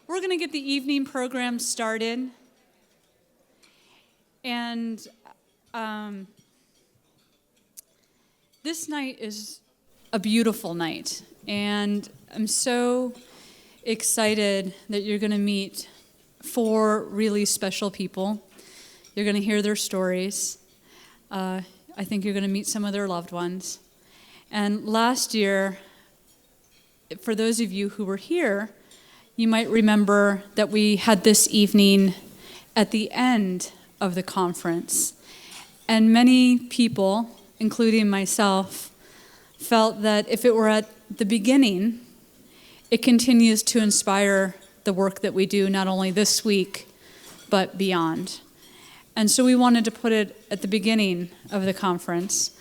We're going to get the evening program started. And this night is a beautiful night. And I'm so excited that you're going to meet 4 really special people. You're going to hear their stories. I think you're going to meet some of their loved ones. And last year, for those of you who were here, you might remember that we had this evening at the end of the conference. And many people, including myself, felt that if it were at the beginning, it continues to inspire the work that we do, not only this week, but beyond. And so we wanted to put it at the beginning of the conference.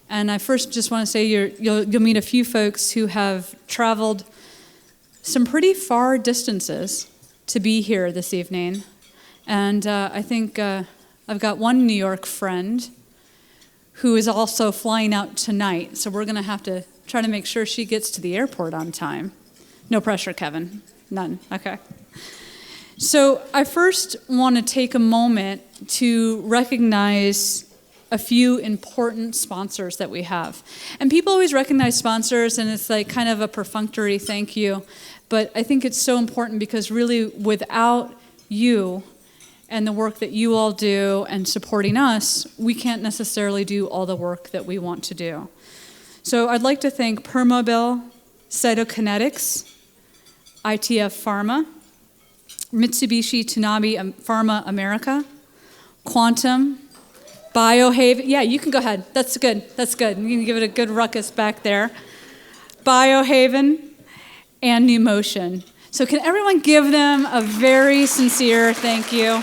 And I first just want to say you'll meet a few folks who have traveled some pretty far distances to be here this evening. And I think I've got one New York friend who is also flying out tonight. So we're going to have to try to make sure she gets to the airport on time. No pressure, Kevin. None. Okay. So I first want to take a moment to recognize a few important sponsors that we have. And people always recognize sponsors, and it's like kind of a perfunctory thank you. But I think it's so important because really without you and the work that you all do and supporting us, we can't necessarily do all the work that we want to do. So I'd like to thank Permobil, Cytokinetics, ITF Pharma, Mitsubishi Tanabe Pharma America, Quantum, Biohaven. Yeah, you can go ahead. That's good. That's good. You can give it a good ruckus back there. Biohaven and NewMotion. So can everyone give them a very sincere thank you?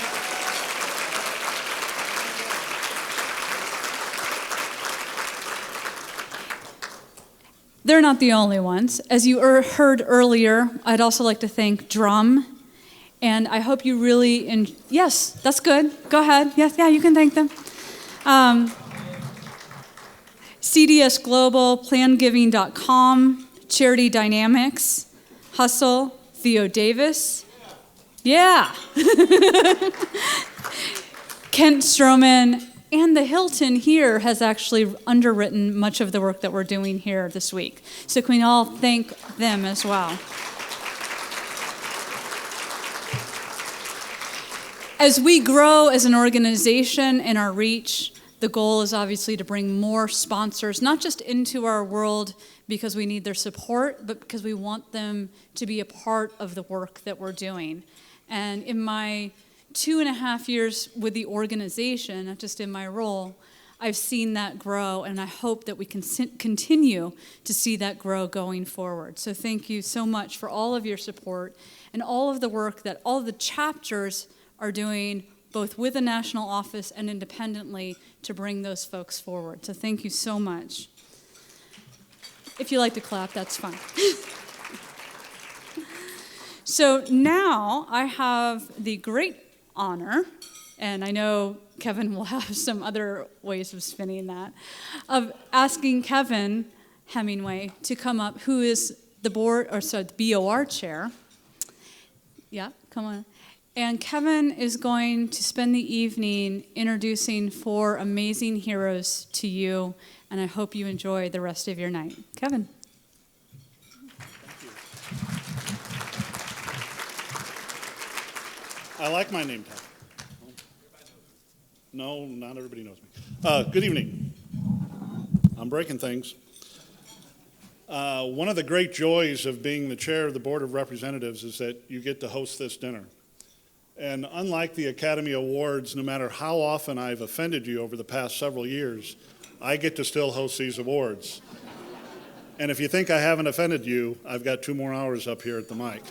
They're not the only ones. As you heard earlier, I'd also like to thank Drum. And I hope you really, yes, that's good. Go ahead. Yes, yeah, you can thank them. CDS Global, PlanGiving.com, Charity Dynamics, Hustle, Theo Davis. Yeah. Kent Stroman, and the Hilton here has actually underwritten much of the work that we're doing here this week. So can we all thank them as well? As we grow as an organization in our reach, the goal is obviously to bring more sponsors, not just into our world because we need their support, but because we want them to be a part of the work that we're doing. And in my 2.5 years with the organization, not just in my role, I've seen that grow, and I hope that we can continue to see that grow going forward. So thank you so much for all of your support and all of the work that all of the chapters are doing, both with the national office and independently, to bring those folks forward. So thank you so much. If you like to clap, that's fine. So now I have the great honor, and I know Kevin will have some other ways of spinning that, of asking Kevin Hemingway to come up, who is the BOR chair. Yeah, come on. And Kevin is going to spend the evening introducing 4 amazing heroes to you, and I hope you enjoy the rest of your night. Kevin. Thank you. I like my name tag. No, not everybody knows me. Good evening. I'm breaking things. One of the great joys of being the chair of the Board of Representatives is that you get to host this dinner. And unlike the Academy Awards, no matter how often I've offended you over the past several years, I get to still host these awards. And if you think I haven't offended you, I've got 2 more hours up here at the mic.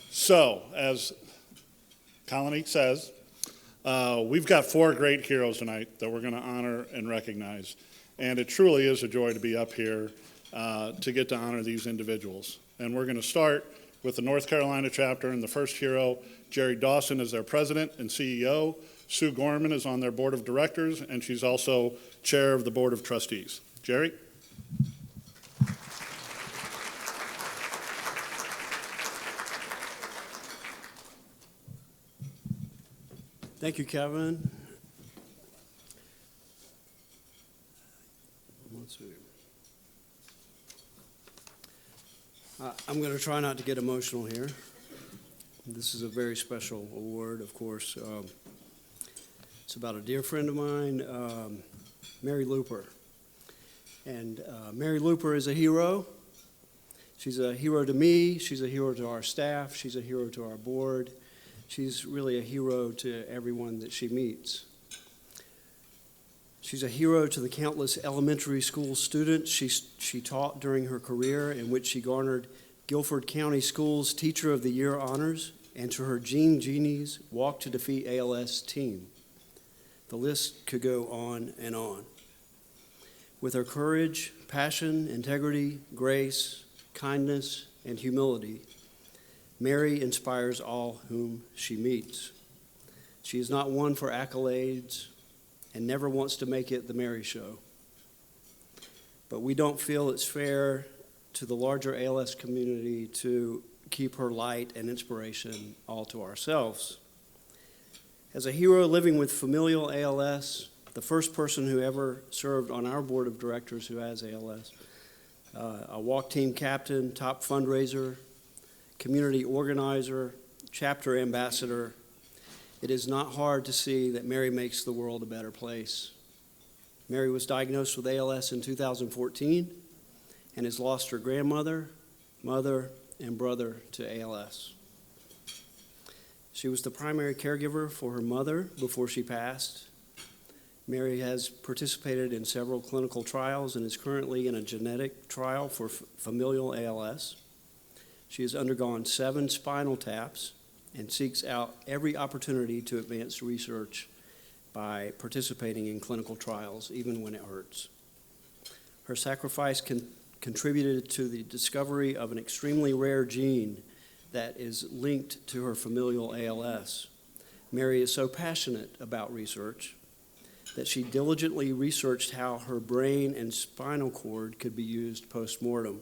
So, as Colony says, we've got 4 great heroes tonight that we're going to honor and recognize. And it truly is a joy to be up here to get to honor these individuals. And we're going to start with the North Carolina chapter, and the first hero, Jerry Dawson, is their president and CEO. Sue Gorman is on their board of directors, and she's also chair of the board of trustees. Jerry? Thank you, Kevin. Let's see. I'm going to try not to get emotional here. This is a very special award, of course. It's about a dear friend of mine, Mary Looper. And Mary Looper is a hero. She's a hero to me. She's a hero to our staff. She's a hero to our board. She's really a hero to everyone that she meets. She's a hero to the countless elementary school students she taught during her career, in which she garnered Guilford County Schools Teacher of the Year honors, and to her Gene Genie's Walk to Defeat ALS team. The list could go on and on. With her courage, passion, integrity, grace, kindness, and humility, Mary inspires all whom she meets. She is not one for accolades and never wants to make it the Mary Show. But we don't feel it's fair to the larger ALS community to keep her light and inspiration all to ourselves. As a hero living with familial ALS, the first person who ever served on our board of directors who has ALS, a walk team captain, top fundraiser, community organizer, chapter ambassador, it is not hard to see that Mary makes the world a better place. Mary was diagnosed with ALS in 2014 and has lost her grandmother, mother, and brother to ALS. She was the primary caregiver for her mother before she passed. Mary has participated in several clinical trials and is currently in a genetic trial for familial ALS. She has undergone 7 spinal taps and seeks out every opportunity to advance research by participating in clinical trials, even when it hurts. Her sacrifice contributed to the discovery of an extremely rare gene that is linked to her familial ALS. Mary is so passionate about research that she diligently researched how her brain and spinal cord could be used post-mortem.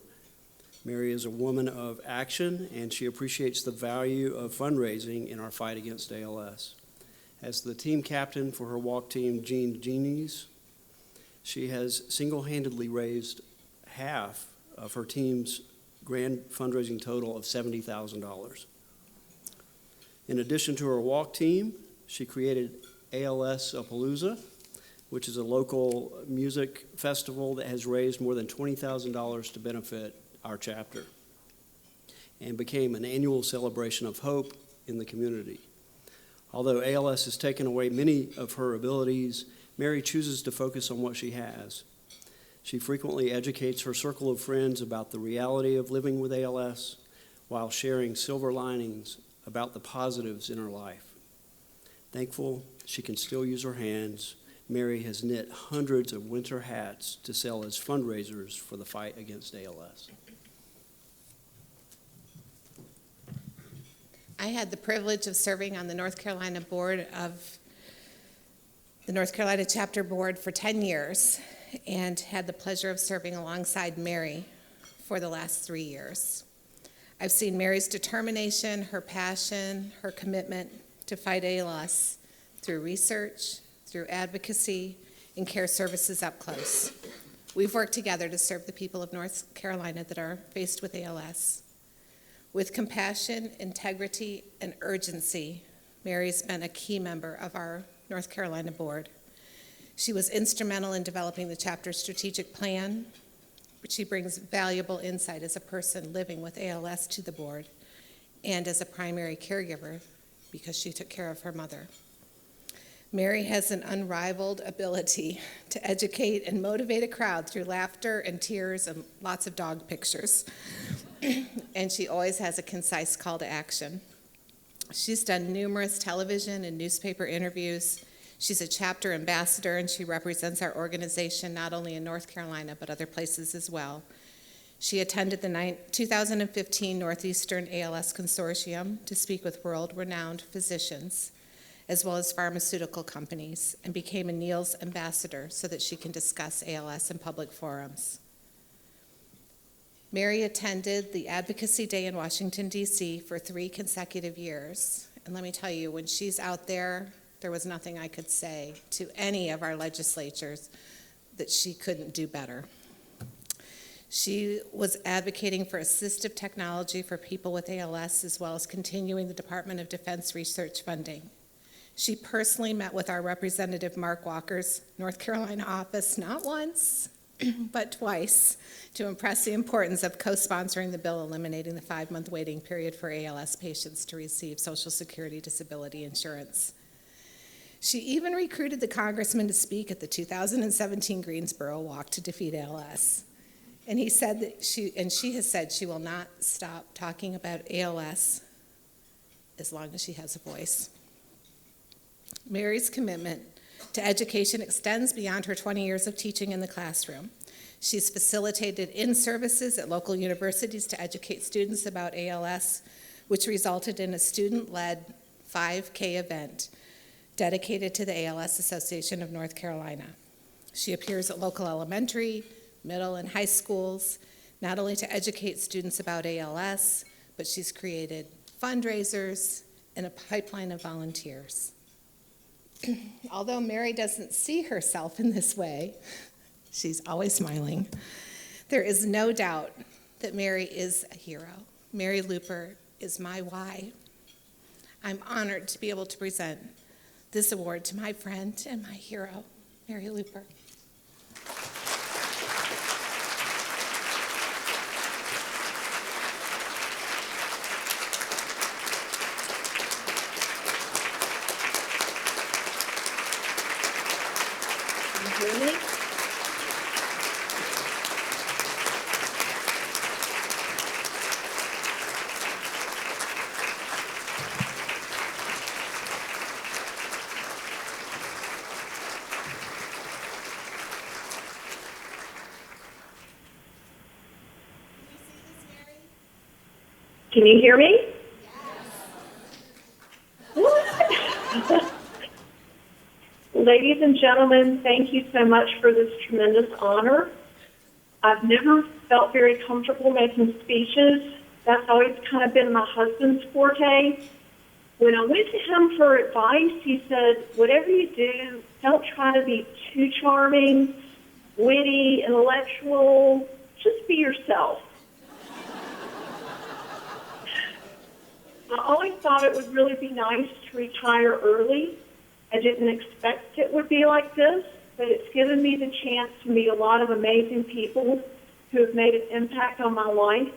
Mary is a woman of action, and she appreciates the value of fundraising in our fight against ALS. As the team captain for her walk team, Gene Genie's, she has single-handedly raised half of her team's grand fundraising total of $70,000. In addition to her walk team, she created ALS-A-Palooza, which is a local music festival that has raised more than $20,000 to benefit our chapter, and became an annual celebration of hope in the community. Although ALS has taken away many of her abilities, Mary chooses to focus on what she has. She frequently educates her circle of friends about the reality of living with ALS while sharing silver linings about the positives in her life. Thankful she can still use her hands, Mary has knit hundreds of winter hats to sell as fundraisers for the fight against ALS. I had the privilege of serving on the North Carolina board of the North Carolina chapter board for 10 years and had the pleasure of serving alongside Mary for the last 3 years. I've seen Mary's determination, her passion, her commitment to fight ALS through research, through advocacy, and care services up close. We've worked together to serve the people of North Carolina that are faced with ALS. With compassion, integrity, and urgency, Mary's been a key member of our North Carolina board. She was instrumental in developing the chapter's strategic plan. She brings valuable insight as a person living with ALS to the board and as a primary caregiver because she took care of her mother. Mary has an unrivaled ability to educate and motivate a crowd through laughter and tears and lots of dog pictures. And she always has a concise call to action. She's done numerous television and newspaper interviews. She's a chapter ambassador, and she represents our organization not only in North Carolina, but other places as well. She attended the 2015 Northeastern ALS Consortium to speak with world-renowned physicians, as well as pharmaceutical companies, and became a NEALS ambassador so that she can discuss ALS in public forums. Mary attended the Advocacy Day in Washington, D.C. for 3 consecutive years. And let me tell you, when she's out there, There was nothing I could say to any of our legislatures that she couldn't do better. She was advocating for assistive technology for people with ALS, as well as continuing the Department of Defense research funding. She personally met with our Representative Mark Walker's North Carolina office not once, but twice, to impress the importance of co-sponsoring the bill eliminating the 5-month waiting period for ALS patients to receive Social Security disability insurance. She even recruited the congressman to speak at the 2017 Greensboro Walk to Defeat ALS. And she has said she will not stop talking about ALS as long as she has a voice. Mary's commitment to education extends beyond her 20 years of teaching in the classroom. She's facilitated in-services at local universities to educate students about ALS, which resulted in a student-led 5K event dedicated to the ALS Association of North Carolina. She appears at local elementary, middle, and high schools, not only to educate students about ALS, but she's created fundraisers and a pipeline of volunteers. Although Mary doesn't see herself in this way, she's always smiling, there is no doubt that Mary is a hero. Mary Luper is my why. I'm honored to be able to present this award to my friend and my hero, Mary Luper. Can you hear me? Yes. Ladies and gentlemen, thank you so much for this tremendous honor. I've never felt very comfortable making speeches. That's always kind of been my husband's forte. When I went to him for advice, he said, whatever you do, don't try to be too charming, witty, intellectual. Just be yourself. I always thought it would really be nice to retire early. I didn't expect it would be like this, but it's given me the chance to meet a lot of amazing people who have made an impact on my life,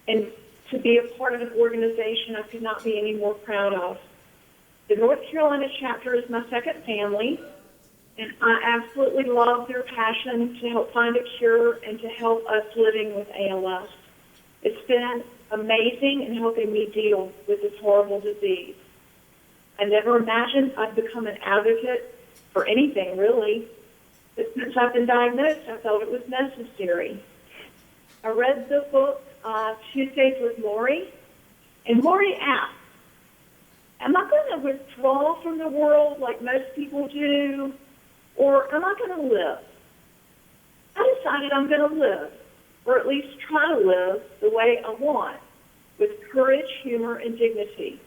and to be a part of an organization I could not be any more proud of. The North Carolina chapter is my second family, and I absolutely love their passion to help find a cure and to help us living with ALS. It's been amazing in helping me deal with this horrible disease. I never imagined I'd become an advocate for anything, really. But since I've been diagnosed, I felt it was necessary. I read the book, Tuesdays with Lori, and Lori asked, am I going to withdraw from the world like most people do, or am I going to live? I decided I'm going to live, or at least try to live the way I want, with courage, humor, and dignity.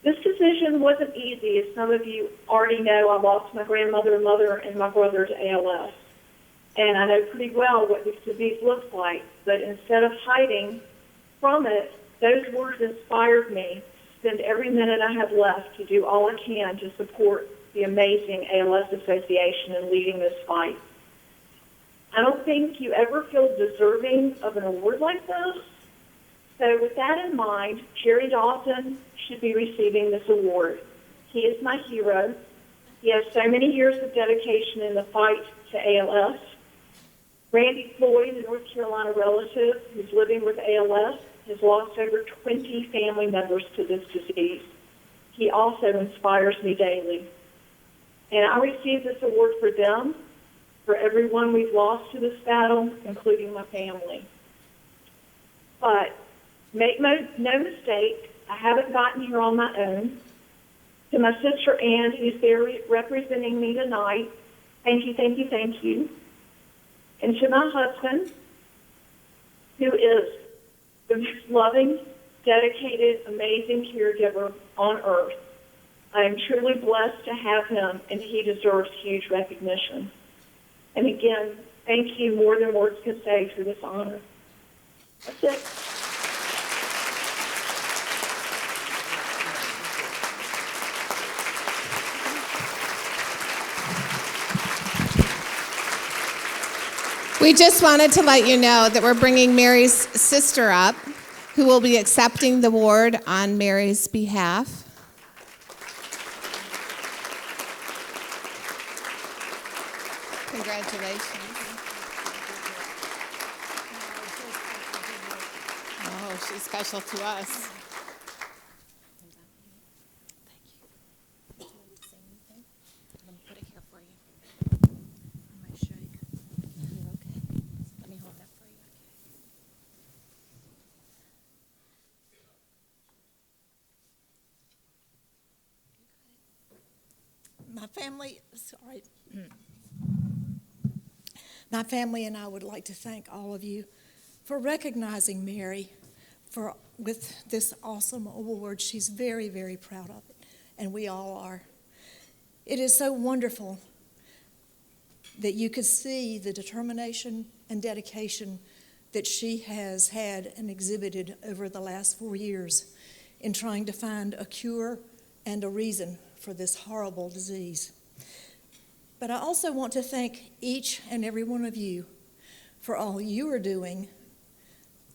This decision wasn't easy. As some of you already know, I lost my grandmother and mother and my brother to ALS. And I know pretty well what this disease looks like. But instead of hiding from it, those words inspired me to spend every minute I have left to do all I can to support the amazing ALS Association in leading this fight. I don't think you ever feel deserving of an award like this. So with that in mind, Jerry Dawson should be receiving this award. He is my hero. He has so many years of dedication in the fight to ALS. Randy Floyd, a North Carolina relative who's living with ALS, has lost over 20 family members to this disease. He also inspires me daily. And I receive this award for them, for everyone we've lost to this battle, including my family. But make no mistake, I haven't gotten here on my own. To my sister Ann, who's there representing me tonight, thank you, thank you, thank you. And to my husband, who is the most loving, dedicated, amazing caregiver on earth. I am truly blessed to have him, and he deserves huge recognition. And again, thank you more than words can say for this honor. That's it. We just wanted to let you know that we're bringing Mary's sister up, who will be accepting the award on Mary's behalf. Congratulations. Oh, she's special to us. My family and I would like to thank all of you for recognizing Mary with this awesome award. She's very, very proud of it, and we all are. It is so wonderful that you could see the determination and dedication that she has had and exhibited over the last 4 years in trying to find a cure and a reason for this horrible disease. But I also want to thank each and every one of you for all you are doing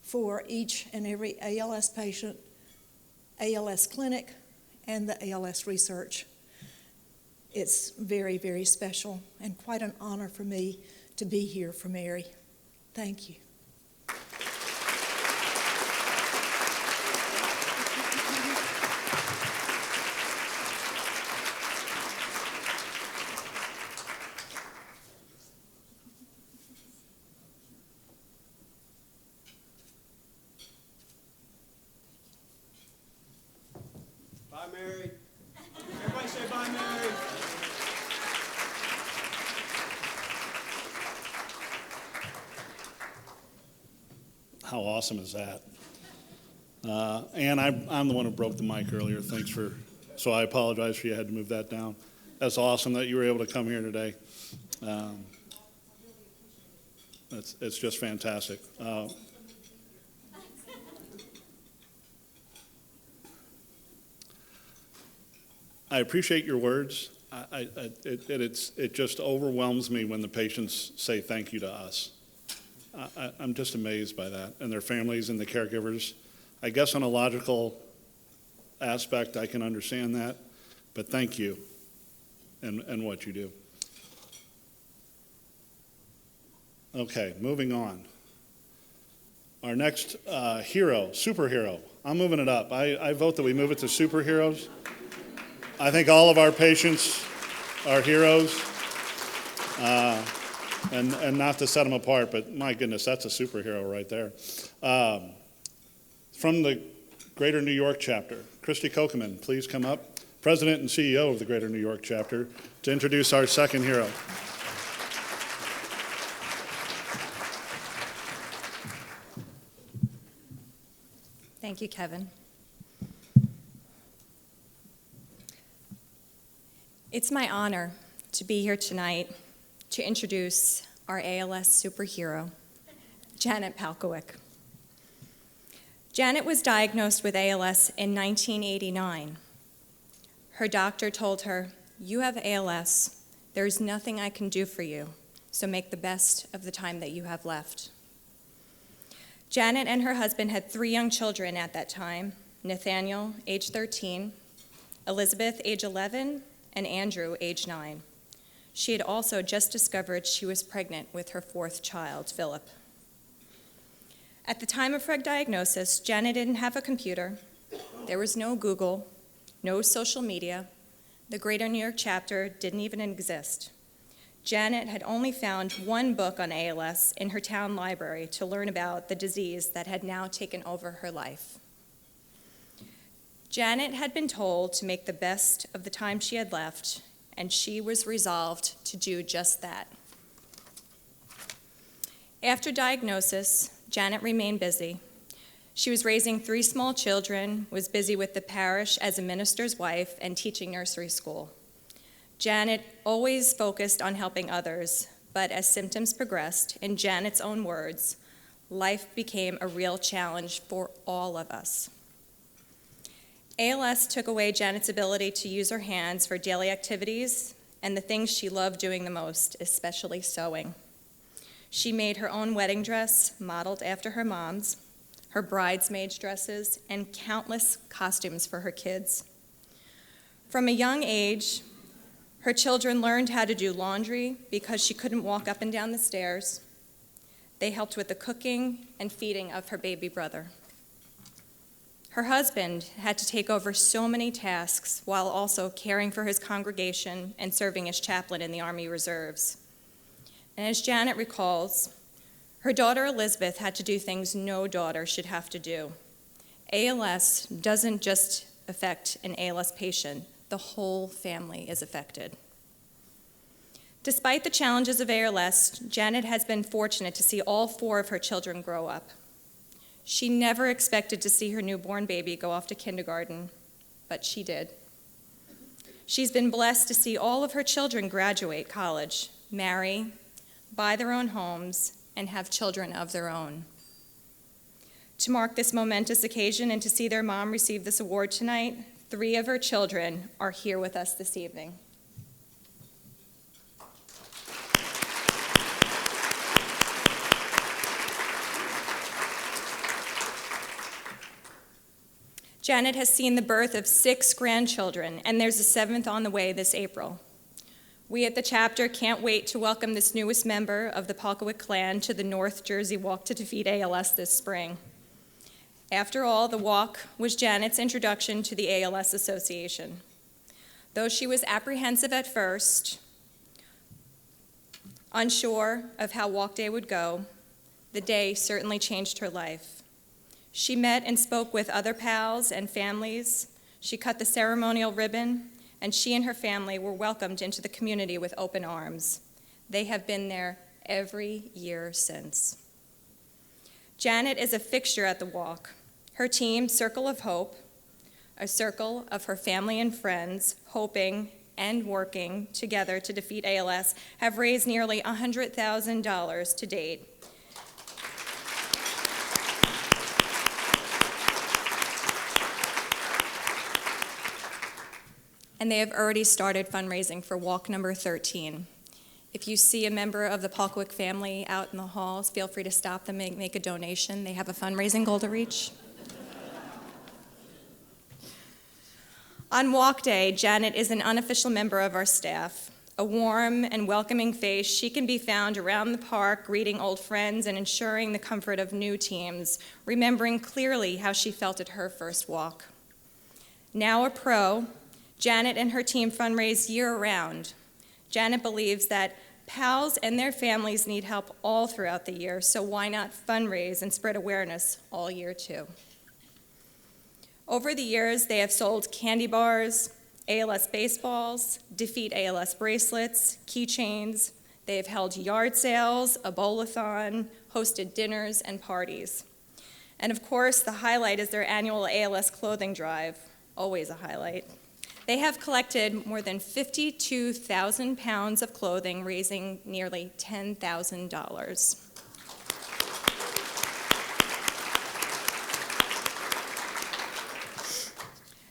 for each and every ALS patient, ALS clinic, and the ALS research. It's very, very special and quite an honor for me to be here for Mary. Thank you. Bye, Mary. Everybody say bye, Mary. How awesome is that? And I'm the one who broke the mic earlier. Thanks for, so I apologize for you had to move that down. That's awesome that you were able to come here today. It's just fantastic. I appreciate your words. It just overwhelms me when the patients say thank you to us. I'm just amazed by that, and their families and the caregivers. I guess on a logical aspect, I can understand that, but thank you and what you do. Okay, moving on. Our next superhero. I'm moving it up. I vote that we move it to superheroes. I think all of our patients are heroes, and not to set them apart, but my goodness, that's a superhero right there. From the Greater New York chapter, Christy Kokeman, please come up, President and CEO of the Greater New York chapter, to introduce our second hero. Thank you, Kevin. It's my honor to be here tonight to introduce our ALS superhero, Janet Palkowick. Janet was diagnosed with ALS in 1989. Her doctor told her, "You have ALS. There's nothing I can do for you, so make the best of the time that you have left." Janet and her husband had 3 young children at that time, Nathaniel, age 13, Elizabeth, age 11, and Andrew, age 9. She had also just discovered she was pregnant with her 4th child, Philip. At the time of her diagnosis, Janet didn't have a computer. There was no Google, no social media. The Greater New York chapter didn't even exist. Janet had only found 1 book on ALS in her town library to learn about the disease that had now taken over her life. Janet had been told to make the best of the time she had left, and she was resolved to do just that. After diagnosis, Janet remained busy. She was raising 3 small children, was busy with the parish as a minister's wife, and teaching nursery school. Janet always focused on helping others, but as symptoms progressed, in Janet's own words, life became a real challenge for all of us. ALS took away Janet's ability to use her hands for daily activities and the things she loved doing the most, especially sewing. She made her own wedding dress, modeled after her mom's, her bridesmaids' dresses, and countless costumes for her kids. From a young age, her children learned how to do laundry because she couldn't walk up and down the stairs. They helped with the cooking and feeding of her baby brother. Her husband had to take over so many tasks while also caring for his congregation and serving as chaplain in the Army Reserves. And as Janet recalls, her daughter Elizabeth had to do things no daughter should have to do. ALS doesn't just affect an ALS patient, the whole family is affected. Despite the challenges of ALS, Janet has been fortunate to see all 4 of her children grow up. She never expected to see her newborn baby go off to kindergarten, but she did. She's been blessed to see all of her children graduate college, marry, buy their own homes, and have children of their own. To mark this momentous occasion and to see their mom receive this award tonight, 3 of her children are here with us this evening. Janet has seen the birth of 6 grandchildren, and there's a 7th on the way this April. We at the chapter can't wait to welcome this newest member of the Polkowicz clan to the North Jersey Walk to Defeat ALS this spring. After all, the walk was Janet's introduction to the ALS Association. Though she was apprehensive at first, unsure of how Walk Day would go, the day certainly changed her life. She met and spoke with other pals and families. She cut the ceremonial ribbon, and she and her family were welcomed into the community with open arms. They have been there every year since. Janet is a fixture at the walk. Her team, Circle of Hope, a circle of her family and friends, hoping and working together to defeat ALS, have raised nearly $100,000 to date. And they have already started fundraising for walk number 13. If you see a member of the Polkowicz family out in the halls, feel free to stop them and make a donation. They have a fundraising goal to reach. On Walk Day, Janet is an unofficial member of our staff. A warm and welcoming face, she can be found around the park, greeting old friends and ensuring the comfort of new teams, remembering clearly how she felt at her first walk. Now a pro, Janet and her team fundraise year-round. Janet believes that pals and their families need help all throughout the year, so why not fundraise and spread awareness all year too? Over the years, they have sold candy bars, ALS baseballs, Defeat ALS bracelets, keychains. They have held yard sales, a bowl-a-thon, hosted dinners and parties. And of course, the highlight is their annual ALS clothing drive, always a highlight. They have collected more than 52,000 pounds of clothing, raising nearly $10,000.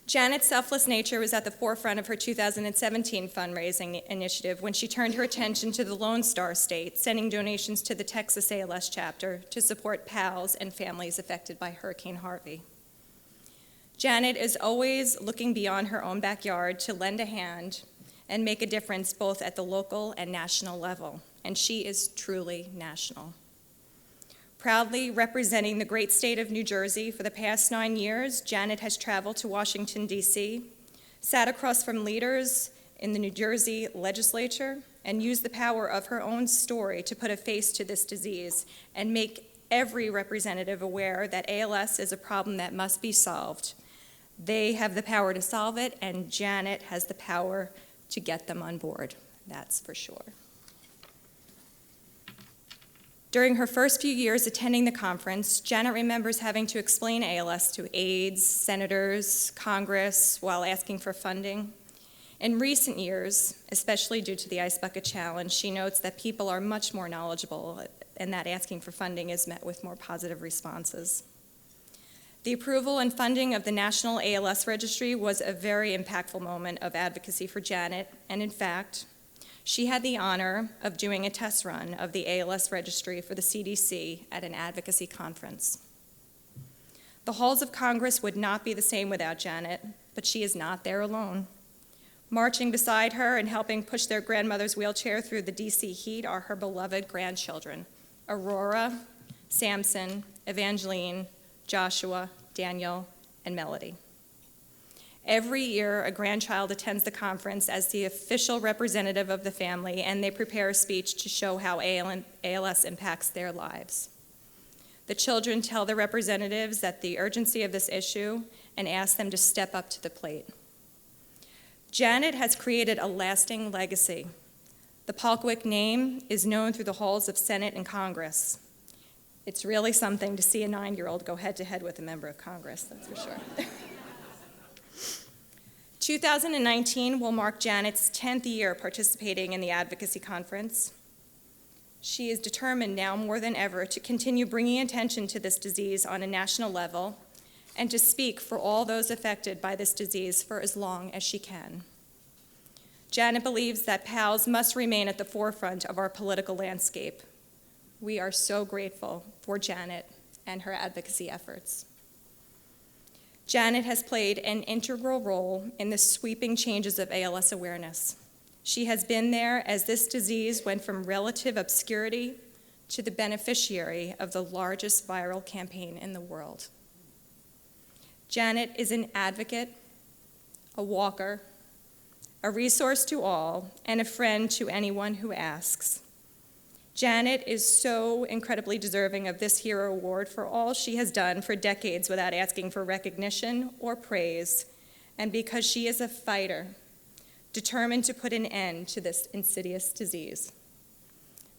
Janet's selfless nature was at the forefront of her 2017 fundraising initiative when she turned her attention to the Lone Star State, sending donations to the Texas ALS chapter to support pals and families affected by Hurricane Harvey. Janet is always looking beyond her own backyard to lend a hand and make a difference both at the local and national level, and she is truly national. Proudly representing the great state of New Jersey for the past 9 years, Janet has traveled to Washington, D.C., sat across from leaders in the New Jersey legislature, and used the power of her own story to put a face to this disease and make every representative aware that ALS is a problem that must be solved. They have the power to solve it, and Janet has the power to get them on board. That's for sure. During her first few years attending the conference, Janet remembers having to explain ALS to aides, senators, Congress, while asking for funding. In recent years, especially due to the Ice Bucket Challenge, she notes that people are much more knowledgeable and that asking for funding is met with more positive responses. The approval and funding of the National ALS Registry was a very impactful moment of advocacy for Janet, and in fact, she had the honor of doing a test run of the ALS Registry for the CDC at an advocacy conference. The halls of Congress would not be the same without Janet, but she is not there alone. Marching beside her and helping push their grandmother's wheelchair through the DC heat are her beloved grandchildren, Aurora, Samson, Evangeline, Joshua, Daniel, and Melody. Every year, a grandchild attends the conference as the official representative of the family, and they prepare a speech to show how ALS impacts their lives. The children tell their representatives that the urgency of this issue and ask them to step up to the plate. Janet has created a lasting legacy. The Palkwick name is known through the halls of Senate and Congress. It's really something to see a 9-year-old go head-to-head with a member of Congress, that's for sure. 2019 will mark Janet's 10th year participating in the Advocacy Conference. She is determined now more than ever to continue bringing attention to this disease on a national level and to speak for all those affected by this disease for as long as she can. Janet believes that PALS must remain at the forefront of our political landscape. We are so grateful for Janet and her advocacy efforts. Janet has played an integral role in the sweeping changes of ALS awareness. She has been there as this disease went from relative obscurity to the beneficiary of the largest viral campaign in the world. Janet is an advocate, a walker, a resource to all, and a friend to anyone who asks. Janet is so incredibly deserving of this Hero Award for all she has done for decades without asking for recognition or praise, and because she is a fighter, determined to put an end to this insidious disease.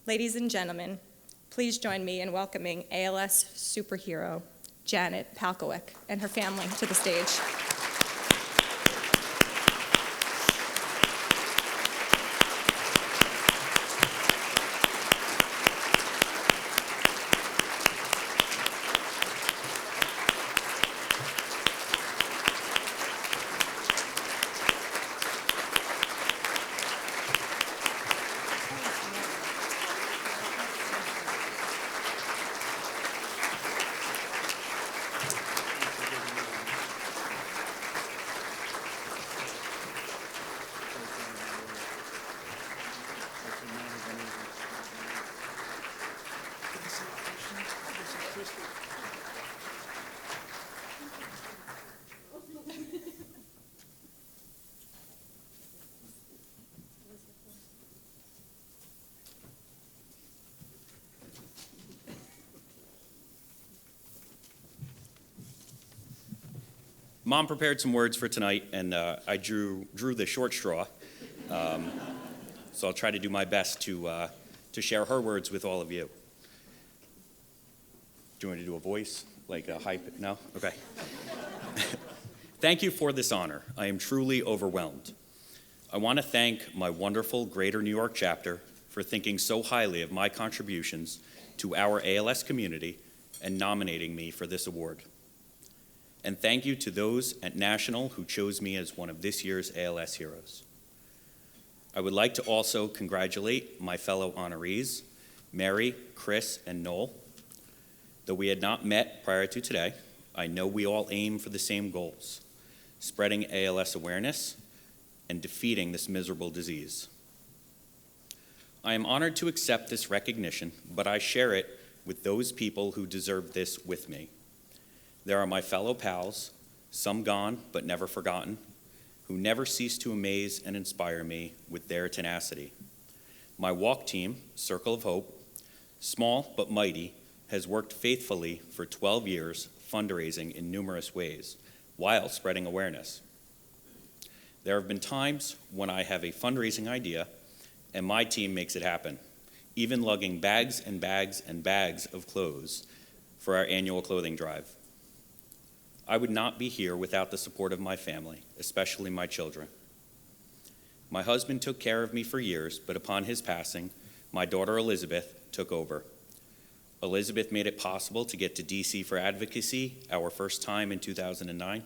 Ladies and gentlemen, please join me in welcoming ALS superhero, Janet Palkwick, and her family to the stage. Mom prepared some words for tonight, and I drew the short straw. So I'll try to do my best to share her words with all of you. Do you want me to do a voice, like a high? No? Okay. Thank you for this honor. I am truly overwhelmed. I want to thank my wonderful Greater New York chapter for thinking so highly of my contributions to our ALS community and nominating me for this award. And thank you to those at National who chose me as one of this year's ALS heroes. I would like to also congratulate my fellow honorees, Mary, Chris, and Noel. Though we had not met prior to today, I know we all aim for the same goals: spreading ALS awareness and defeating this miserable disease. I am honored to accept this recognition, but I share it with those people who deserve this with me. There are my fellow pals, some gone but never forgotten, who never cease to amaze and inspire me with their tenacity. My walk team, Circle of Hope, small but mighty, has worked faithfully for 12 years, fundraising in numerous ways, while spreading awareness. There have been times when I have a fundraising idea and my team makes it happen, even lugging bags and bags and bags of clothes for our annual clothing drive. I would not be here without the support of my family, especially my children. My husband took care of me for years, but upon his passing, my daughter Elizabeth took over. Elizabeth made it possible to get to DC for advocacy our first time in 2009,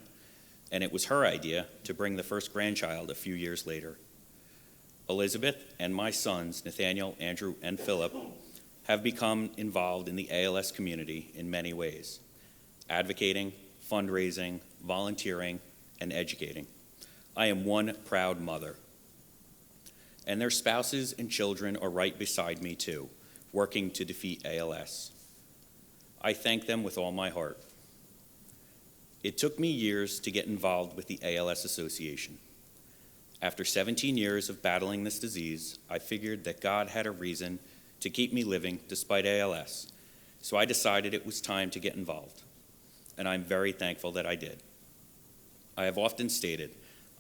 and it was her idea to bring the first grandchild a few years later. Elizabeth and my sons, Nathaniel, Andrew, and Philip, have become involved in the ALS community in many ways, advocating, fundraising, volunteering, and educating. I am one proud mother. And their spouses and children are right beside me too, working to defeat ALS. I thank them with all my heart. It took me years to get involved with the ALS Association. After 17 years of battling this disease, I figured that God had a reason to keep me living despite ALS, so I decided it was time to get involved, and I'm very thankful that I did. I have often stated,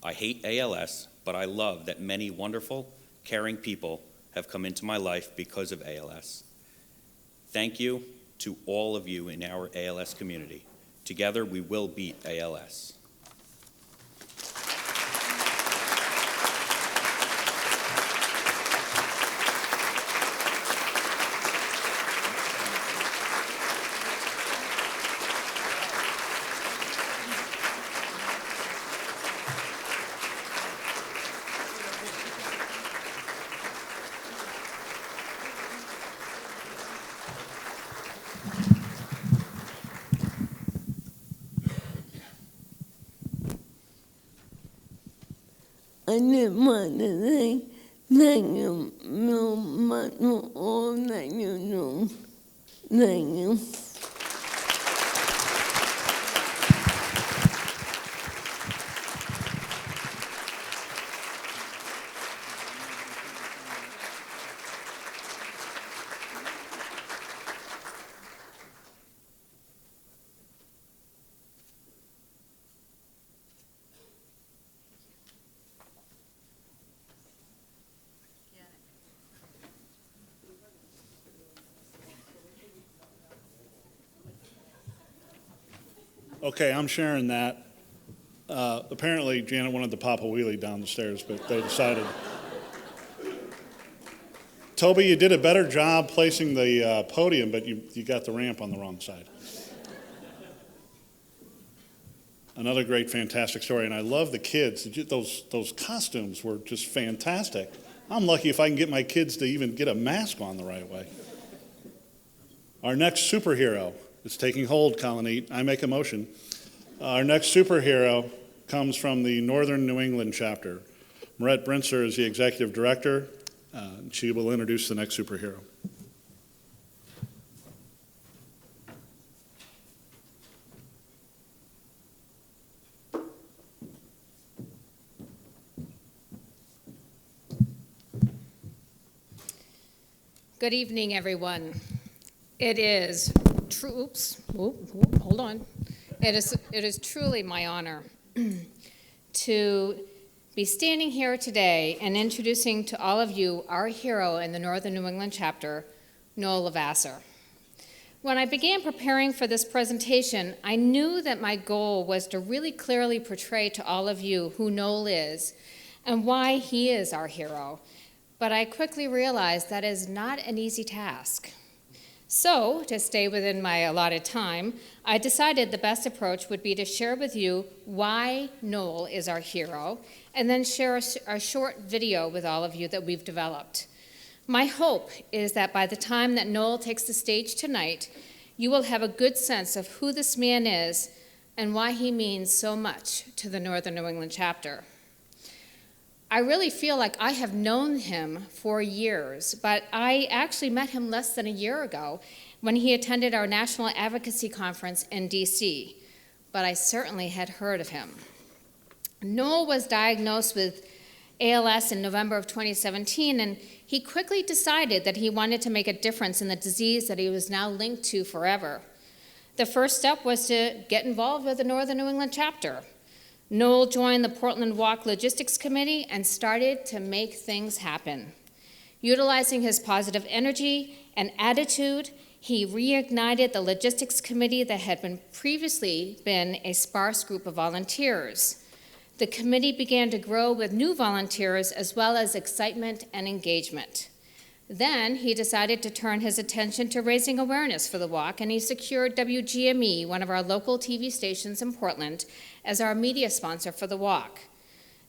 I hate ALS, but I love that many wonderful, caring people have come into my life because of ALS. Thank you to all of you in our ALS community. Together, we will beat ALS. I just want to say thank you so much for all that you do. Thank you. Okay, I'm sharing that. Apparently, Janet wanted to pop a wheelie down the stairs, but they decided. Toby, you did a better job placing the podium, but you got the ramp on the wrong side. Another great, fantastic story, and I love the kids. Those costumes were just fantastic. I'm lucky if I can get my kids to even get a mask on the right way. Our next superhero is taking hold, Colonnade. I make a motion. Our next superhero comes from the Northern New England chapter. Marette Brinzer is the executive director. She will introduce the next superhero. Good evening, everyone. It is hold on. It is truly my honor to be standing here today and introducing to all of you our hero in the Northern New England chapter, Noel Levasseur. When I began preparing for this presentation, I knew that my goal was to really clearly portray to all of you who Noel is and why he is our hero. But I quickly realized that is not an easy task. So, to stay within my allotted time, I decided the best approach would be to share with you why Noel is our hero, and then share a short video with all of you that we've developed. My hope is that by the time that Noel takes the stage tonight, you will have a good sense of who this man is and why he means so much to the Northern New England chapter. I really feel like I have known him for years, but I actually met him less than a year ago when he attended our National Advocacy Conference in DC, but I certainly had heard of him. Noel was diagnosed with ALS in November of 2017, and he quickly decided that he wanted to make a difference in the disease that he was now linked to forever. The first step was to get involved with the Northern New England chapter. Noel joined the Portland Walk Logistics Committee and started to make things happen. Utilizing his positive energy and attitude, he reignited the logistics committee that had previously been a sparse group of volunteers. The committee began to grow with new volunteers as well as excitement and engagement. Then he decided to turn his attention to raising awareness for the walk, and he secured WGME, one of our local TV stations in Portland, as our media sponsor for the walk.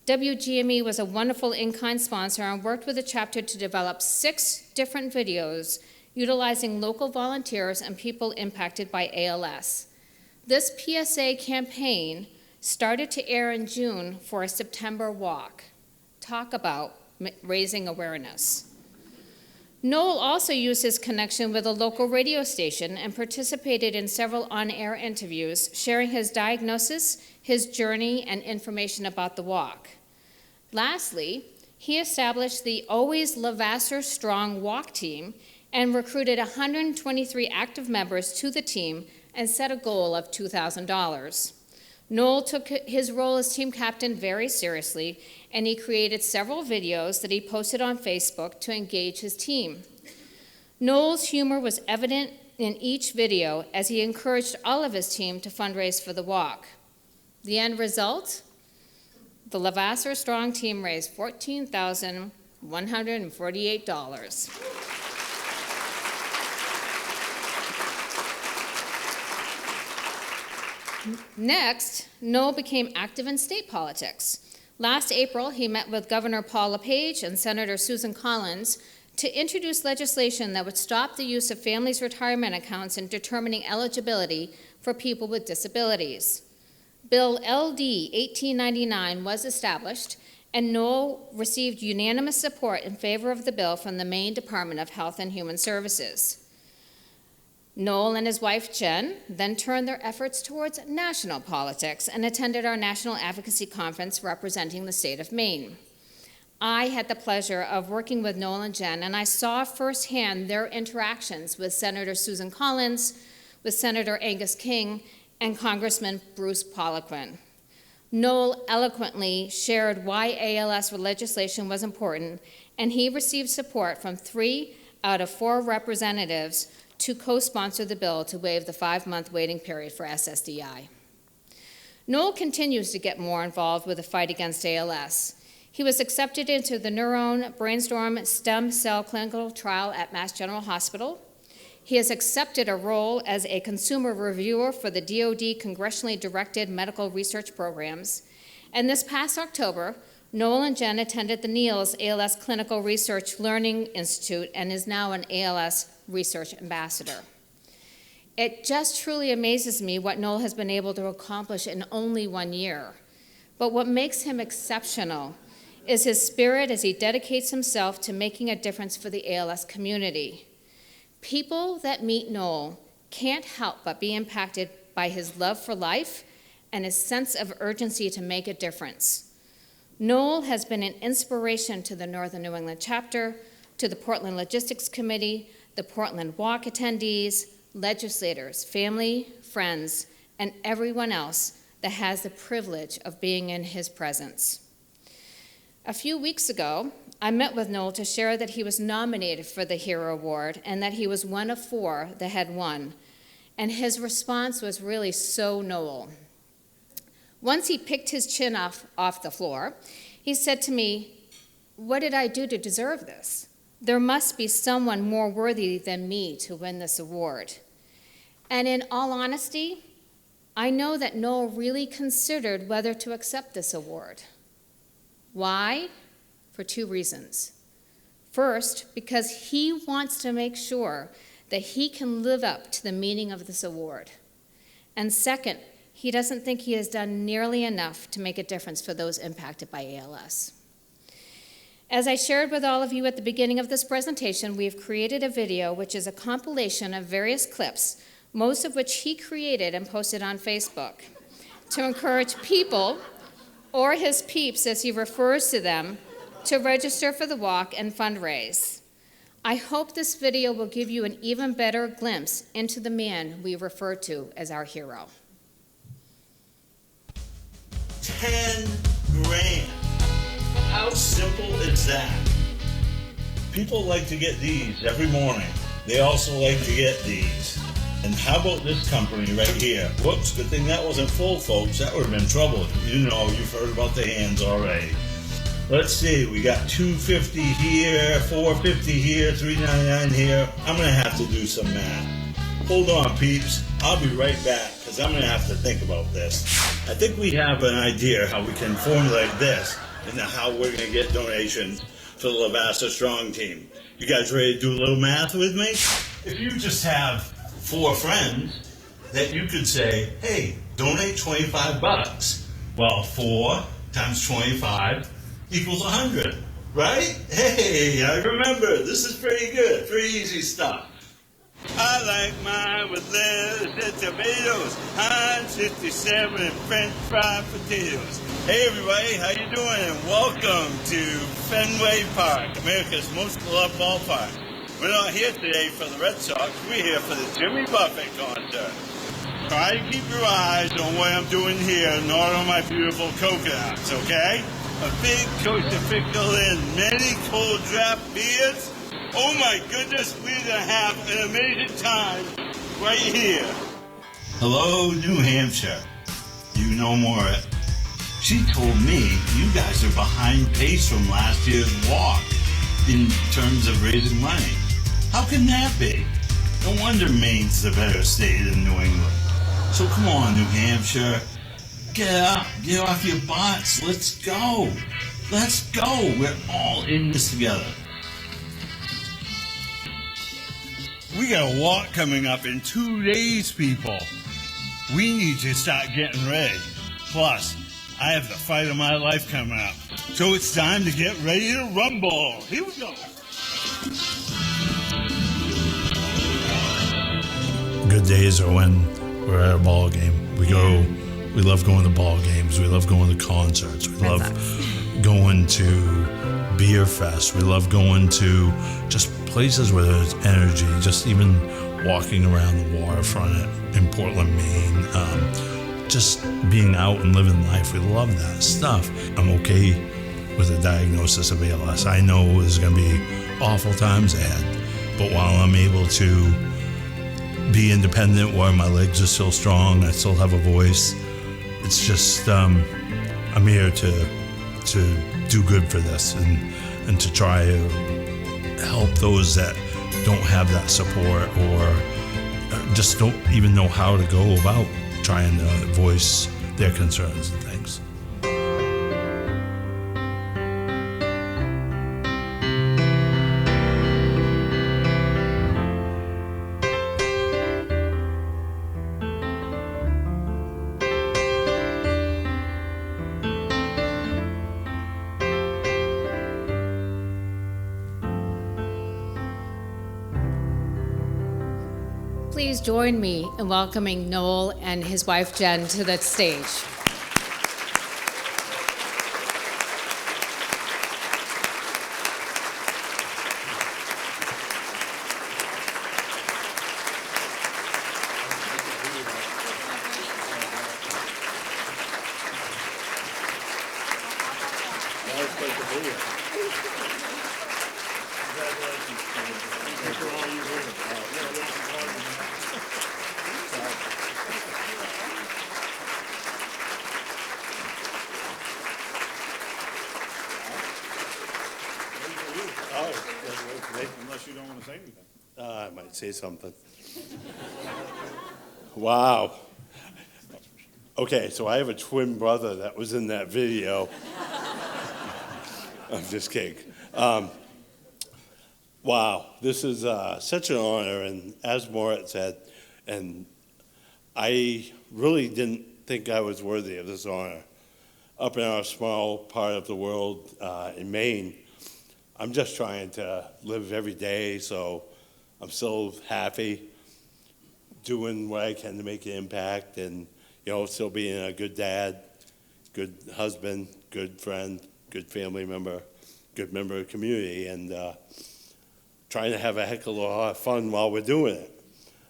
WGME was a wonderful in-kind sponsor and worked with the chapter to develop 6 different videos utilizing local volunteers and people impacted by ALS. This PSA campaign started to air in June for a September walk. Talk about raising awareness. Noel also used his connection with a local radio station and participated in several on-air interviews, sharing his diagnosis, his journey, and information about the walk. Lastly, he established the Always Levasseur Strong Walk Team and recruited 123 active members to the team and set a goal of $2,000. Noel took his role as team captain very seriously, and he created several videos that he posted on Facebook to engage his team. Noel's humor was evident in each video as he encouraged all of his team to fundraise for the walk. The end result? The Levasseur Strong team raised $14,148. Next, Noel became active in state politics. Last April, he met with Governor Paul LePage and Senator Susan Collins to introduce legislation that would stop the use of families' retirement accounts in determining eligibility for people with disabilities. Bill LD 1899 was established, and Noel received unanimous support in favor of the bill from the Maine Department of Health and Human Services. Noel and his wife, Jen, then turned their efforts towards national politics and attended our National Advocacy Conference representing the state of Maine. I had the pleasure of working with Noel and Jen, and I saw firsthand their interactions with Senator Susan Collins, with Senator Angus King, and Congressman Bruce Poliquin. Noel eloquently shared why ALS legislation was important, and he received support from 3 out of 4 representatives to co-sponsor the bill to waive the 5-month waiting period for SSDI. Noel continues to get more involved with the fight against ALS. He was accepted into the Neurone Brainstorm Stem Cell Clinical Trial at Mass General Hospital. He has accepted a role as a consumer reviewer for the DoD congressionally directed medical research programs. And this past October, Noel and Jen attended the NEALS ALS Clinical Research Learning Institute and is now an ALS Research Ambassador. It just truly amazes me what Noel has been able to accomplish in only 1 year. But what makes him exceptional is his spirit as he dedicates himself to making a difference for the ALS community. People that meet Noel can't help but be impacted by his love for life and his sense of urgency to make a difference. Noel has been an inspiration to the Northern New England chapter, to the Portland Logistics Committee, the Portland Walk attendees, legislators, family, friends, and everyone else that has the privilege of being in his presence. A few weeks ago, I met with Noel to share that he was nominated for the Hero Award and that he was one of 4 that had won. And his response was really so Noel. Once he picked his chin off the floor, he said to me, "What did I do to deserve this? There must be someone more worthy than me to win this award." And in all honesty, I know that Noel really considered whether to accept this award. Why? For 2 reasons. First, because he wants to make sure that he can live up to the meaning of this award. And second, he doesn't think he has done nearly enough to make a difference for those impacted by ALS. As I shared with all of you at the beginning of this presentation, we have created a video which is a compilation of various clips, most of which he created and posted on Facebook, to encourage people, or his peeps as he refers to them, to register for the walk and fundraise. I hope this video will give you an even better glimpse into the man we refer to as our hero. 10 grand. How simple is that? People like to get these every morning. They also like to get these. And how about this company right here? Whoops, good thing that wasn't full, folks. That would have been trouble. You know, you've heard about the hands already. Let's see, we got $2.50 here, $4.50 here, $3.99 here. I'm gonna have to do some math. Hold on, peeps. I'll be right back, because I'm gonna have to think about this. I think we have an idea how we can formulate this and how we're gonna get donations for the Lavassa Strong Team. You guys ready to do a little math with me? If you just have 4 friends that you could say, hey, donate $25. Well, 4 times 25 equals 100, right? Hey, I remember. This is pretty good. Pretty easy stuff. I like mine with lettuce and tomatoes, Heinz 57 and French fried potatoes. Hey everybody, how you doing? And welcome to Fenway Park, America's most beloved ballpark. We're not here today for the Red Sox, we're here for the Jimmy Buffett concert. Try to keep your eyes on what I'm doing here, not on my beautiful coconuts, okay? A big Costa Pickle and many cold draft beers. Oh my goodness, we're gonna have an amazing time right here. Hello, New Hampshire. You know Maura. She told me you guys are behind pace from last year's walk in terms of raising money. How can that be? No wonder Maine's the better state than New England. So come on, New Hampshire. Get up, get off your butts. Let's go. Let's go. We're all in this together. We got a walk coming up in 2 days, people. We need to start getting ready. Plus, I have the fight of my life coming up. So it's time to get ready to rumble. Here we go. Good days are when we're at a ball game. We love going to ball games. We love going to concerts. We love going to beer fest. We love going to just places where there's energy, just even walking around the waterfront in Portland, Maine, just being out and living life. We love that stuff. I'm okay with the diagnosis of ALS. I know there's going to be awful times ahead, but while I'm able to be independent, while my legs are still strong, I still have a voice, it's just, I'm here to do good for this and to try to help those that don't have that support or just don't even know how to go about trying to voice their concerns and things. Please join me in welcoming Noel and his wife Jen to the stage. Unless you don't want to say anything. I might say something. Wow. Okay, so I have a twin brother that was in that video. I'm just kidding. Wow, this is such an honor, and as Moritz said, and I really didn't think I was worthy of this honor. Up in our small part of the world in Maine, I'm just trying to live every day, so I'm still happy, doing what I can to make an impact, and still being a good dad, good husband, good friend, good family member, good member of the community, and trying to have a heck of a lot of fun while we're doing it.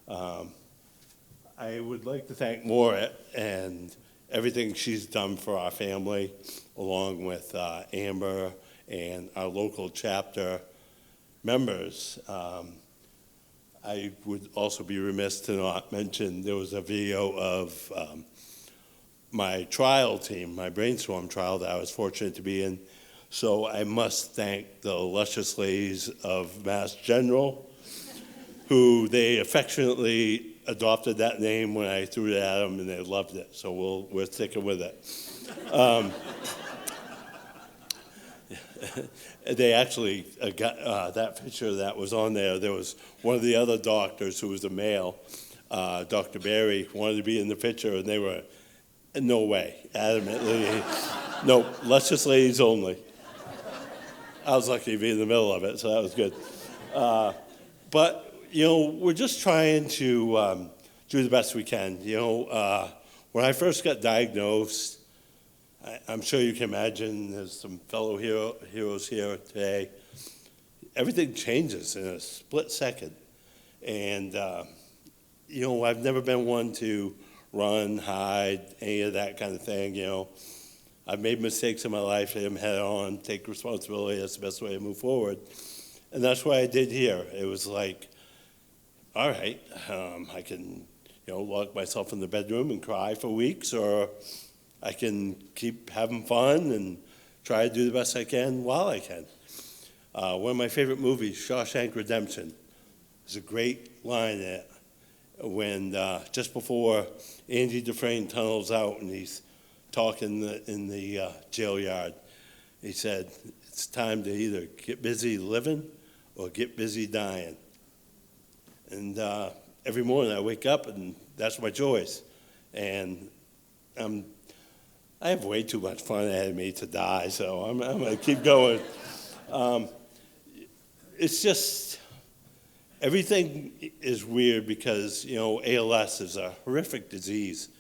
I would like to thank Maura and everything she's done for our family, along with Amber and our local chapter. members. I would also be remiss to not mention there was a video of my trial team, my brainstorm trial that I was fortunate to be in. So I must thank the luscious ladies of Mass General, who they affectionately adopted that name when I threw it at them, and they loved it. So we're sticking with it. They actually got that picture that was on there. There was one of the other doctors who was a male, Dr. Barry, wanted to be in the picture, and they were, no way, adamantly, no, luscious ladies only. I was lucky to be in the middle of it, so that was good. But, you know, we're just trying to do the best we can. You know, when I first got diagnosed, I'm sure you can imagine there's some fellow heroes here today. Everything changes in a split second. And, you know, I've never been one to run, hide, any of that kind of thing, you know. I've made mistakes in my life, hit them head on, take responsibility. That's the best way to move forward. And that's what I did here. It was like, all right, I can, you know, lock myself in the bedroom and cry for weeks, or I can keep having fun and try to do the best I can while I can. One of my favorite movies, Shawshank Redemption, there's a great line in it when just before Andy Dufresne tunnels out and he's talking in the jail yard. He said, it's time to either get busy living or get busy dying. And every morning I wake up and that's my choice. And I have way too much fun ahead of me to die, so I'm going to keep going. It's just, everything is weird because, you know, ALS is a horrific disease.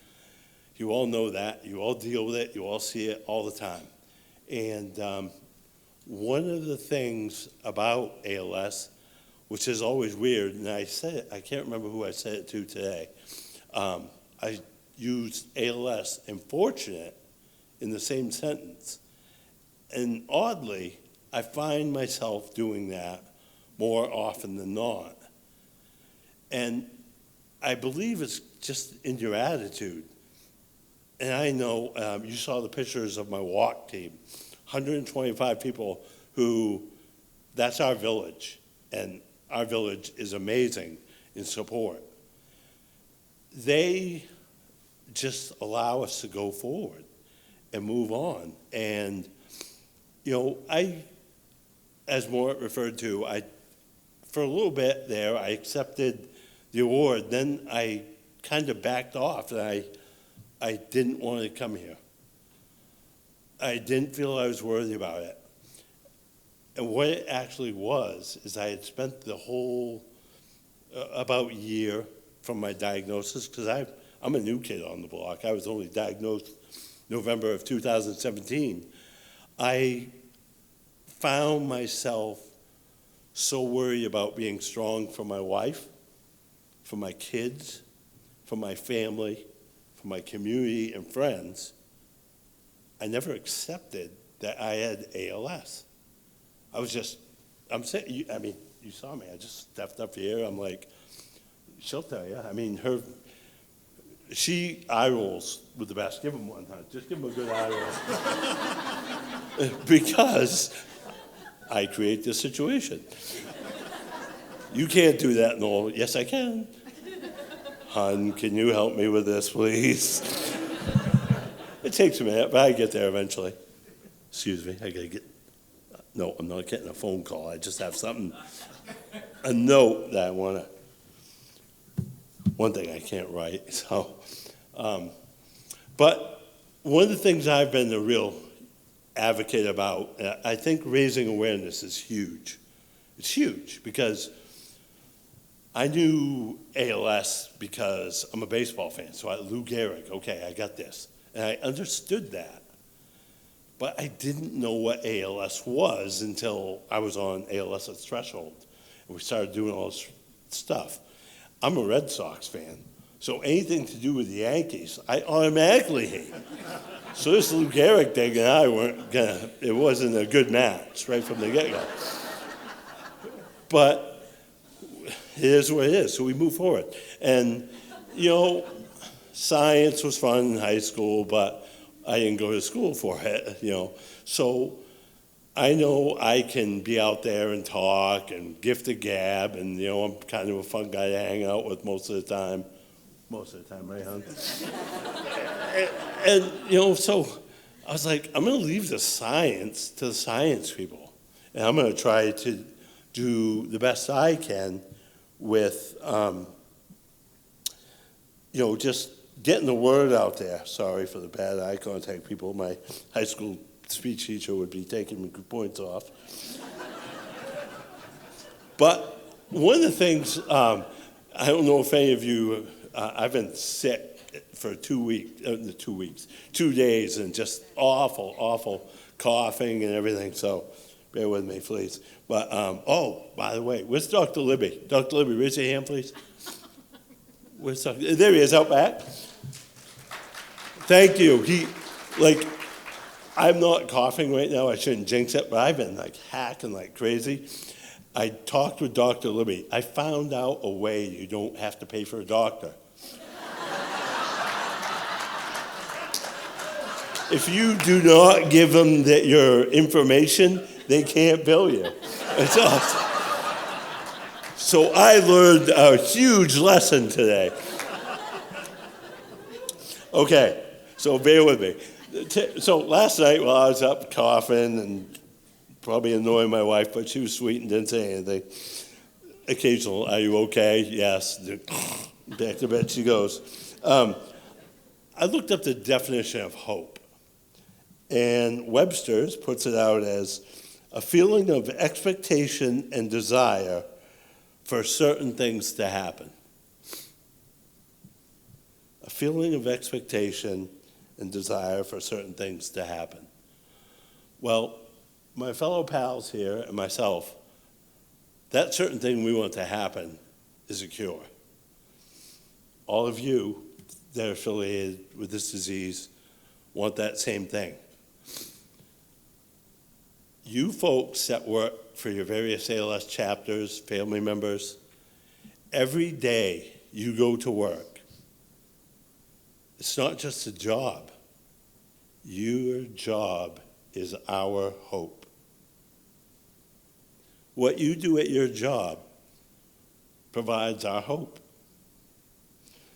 You all know that. You all deal with it. You all see it all the time. And one of the things about ALS, which is always weird, and I said it, I can't remember who I said it to today. I used ALS and fortunate in the same sentence. And oddly, I find myself doing that more often than not. And I believe it's just in your attitude. And I know you saw the pictures of my walk team, 125 people who, that's our village. And our village is amazing in support. They just allow us to go forward and move on. And, you know, as Mort referred to, for a little bit there, I accepted the award. Then I kind of backed off, and I didn't want to come here. I didn't feel I was worthy about it. And what it actually was is I had spent the whole, about year from my diagnosis, because I'm a new kid on the block. I was only diagnosed November of 2017. I found myself so worried about being strong for my wife, for my kids, for my family, for my community and friends. I never accepted that I had ALS. I'm saying, I mean, you saw me. I just stepped up here. I'm like, she'll tell you. I mean, she eye rolls with the best. Give him one, huh? Just give him a good eye roll. Because I create this situation. You can't do that, Noel. Yes, I can. Hun, can you help me with this, please? It takes a minute, but I get there eventually. Excuse me, I gotta get, no, I'm not getting a phone call. I just have something, a note that I wanna, one thing I can't write, so. But one of the things I've been a real advocate about, I think raising awareness is huge. It's huge because I knew ALS because I'm a baseball fan. So Lou Gehrig, okay, I got this. And I understood that. But I didn't know what ALS was until I was on ALS at Threshold. And we started doing all this stuff. I'm a Red Sox fan. So anything to do with the Yankees, I automatically hate. So this Lou Gehrig thing and I weren't gonna, it wasn't a good match right from the get-go. But it is what it is, so we move forward. And, science was fun in high school, but I didn't go to school for it, So I know I can be out there and talk and gift the gab, and, I'm kind of a fun guy to hang out with most of the time. Most of the time, right, hon? and, so I was like, I'm going to leave the science to the science people. And I'm going to try to do the best I can with, just getting the word out there. Sorry for the bad eye contact, people. My high school speech teacher would be taking me points off. But one of the things, I don't know if any of you, I've been sick for 2 days, and just awful coughing and everything, so bear with me, please. But, by the way, where's Dr. Libby? Dr. Libby, raise your hand, please. Where's Dr. There he is, out back. Thank you. I'm not coughing right now, I shouldn't jinx it, but I've been hacking like crazy. I talked with Dr. Libby. I found out a way you don't have to pay for a doctor. If you do not give them your information, they can't bill you. It's awesome. So I learned a huge lesson today. Okay, so bear with me. So last night while I was up coughing and probably annoying my wife, but she was sweet and didn't say anything. Occasional, are you okay? Yes. Back to bed she goes. I looked up the definition of hope. And Webster's puts it out as a feeling of expectation and desire for certain things to happen. A feeling of expectation and desire for certain things to happen. Well, my fellow pals here and myself, that certain thing we want to happen is a cure. All of you that are affiliated with this disease want that same thing. You folks that work for your various ALS chapters, family members, every day you go to work, it's not just a job. Your job is our hope. What you do at your job provides our hope.